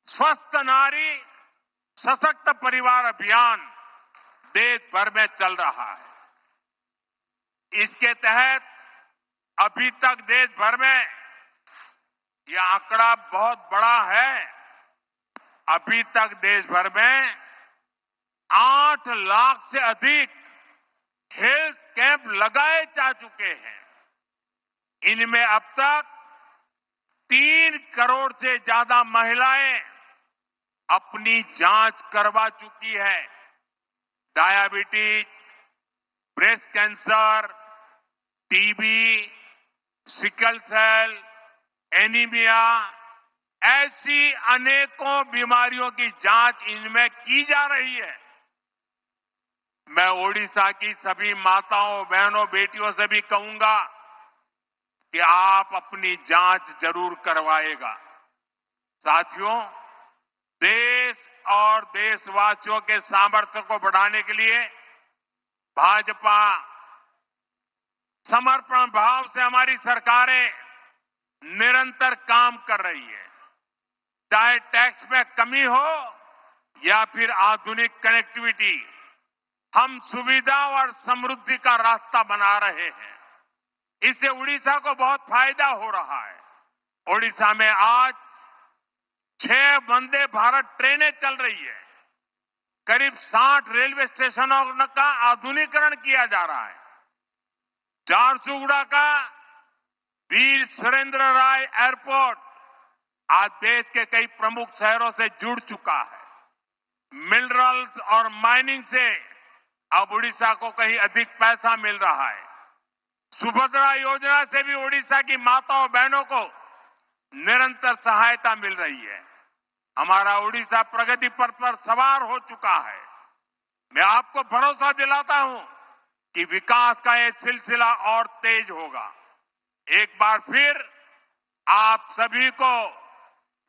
स्वस्थ नारी सशक्त परिवार अभियान देश भर में चल रहा है। इसके तहत अभी तक देश भर में यह आंकड़ा बहुत बड़ा है। अभी तक देश भर में 8 लाख से अधिक हेल्थ कैंप लगाए जा चुके हैं। इनमें अब तक 3 करोड़ से ज्यादा महिलाएं अपनी जांच करवा चुकी है। Diabetes, breast cancer, TB, sickle cell, anaemia, ऐसी अनेकों बीमारियों की जांच इनमें की जा रही है। मैं ओडिशा की सभी माताओं, बहनों, बेटियों से भी कहूंगा कि आप अपनी जांच जरूर करवाएगा। साथियों, देश और देशवासियों के सामर्थ्य को बढ़ाने के लिए भाजपा समर्पण भाव से हमारी सरकारें निरंतर काम कर रही है। चाहे टैक्स में कमी हो या फिर आधुनिक कनेक्टिविटी, हम सुविधा और समृद्धि का रास्ता बना रहे हैं। इससे उड़ीसा को बहुत फायदा हो रहा है। ओडिशा में आज 6 वंदे भारत ट्रेनें चल रही है। करीब 60 रेलवे स्टेशनों का आधुनिकीकरण किया जा रहा है। झारसुगुड़ा का वीर सुरेंद्र राय एयरपोर्ट आज देश के कई प्रमुख शहरों से जुड़ चुका है। मिनरल्स और माइनिंग से अब उड़ीसा को कहीं अधिक पैसा मिल रहा है। सुभद्रा योजना से भी उड़ीसा की माताओं बहनों को निरंतर सहायता मिल रही है। हमारा उड़ीसा प्रगति पथ पर सवार हो चुका है। मैं आपको भरोसा दिलाता हूं कि विकास का यह सिलसिला और तेज होगा। एक बार फिर आप सभी को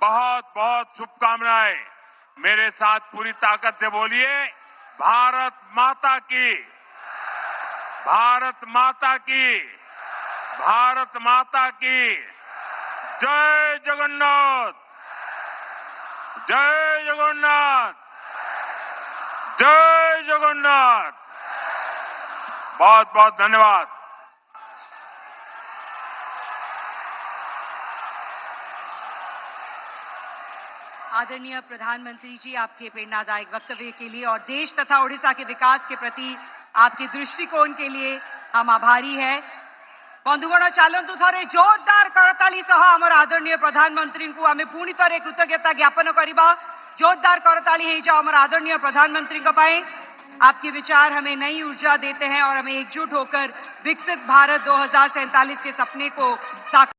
बहुत बहुत शुभकामनाएं। मेरे साथ पूरी ताकत से बोलिए, भारत माता की, भारत माता की, भारत माता की। जय जगन्नाथ, जय जगन्नाथ, जय जगन्नाथ। बहुत बहुत धन्यवाद। आदरणीय प्रधानमंत्री जी, आपके प्रेरणादायक वक्तव्य के लिए और देश तथा ओडिशा के विकास के प्रति आपके दृष्टिकोण के लिए हम आभारी हैं। बंधुगण, चलतु थे जोरदार करताली सह आमर आदरणीय प्रधानमंत्री को आम पुणी थे कृतज्ञता ज्ञापन करवा। जोरदार करताली हो जाओ आमर आदरणीय प्रधानमंत्री को। आपके विचार हमें नई ऊर्जा देते हैं और हमें एकजुट होकर विकसित भारत 2047 के सपने को साकार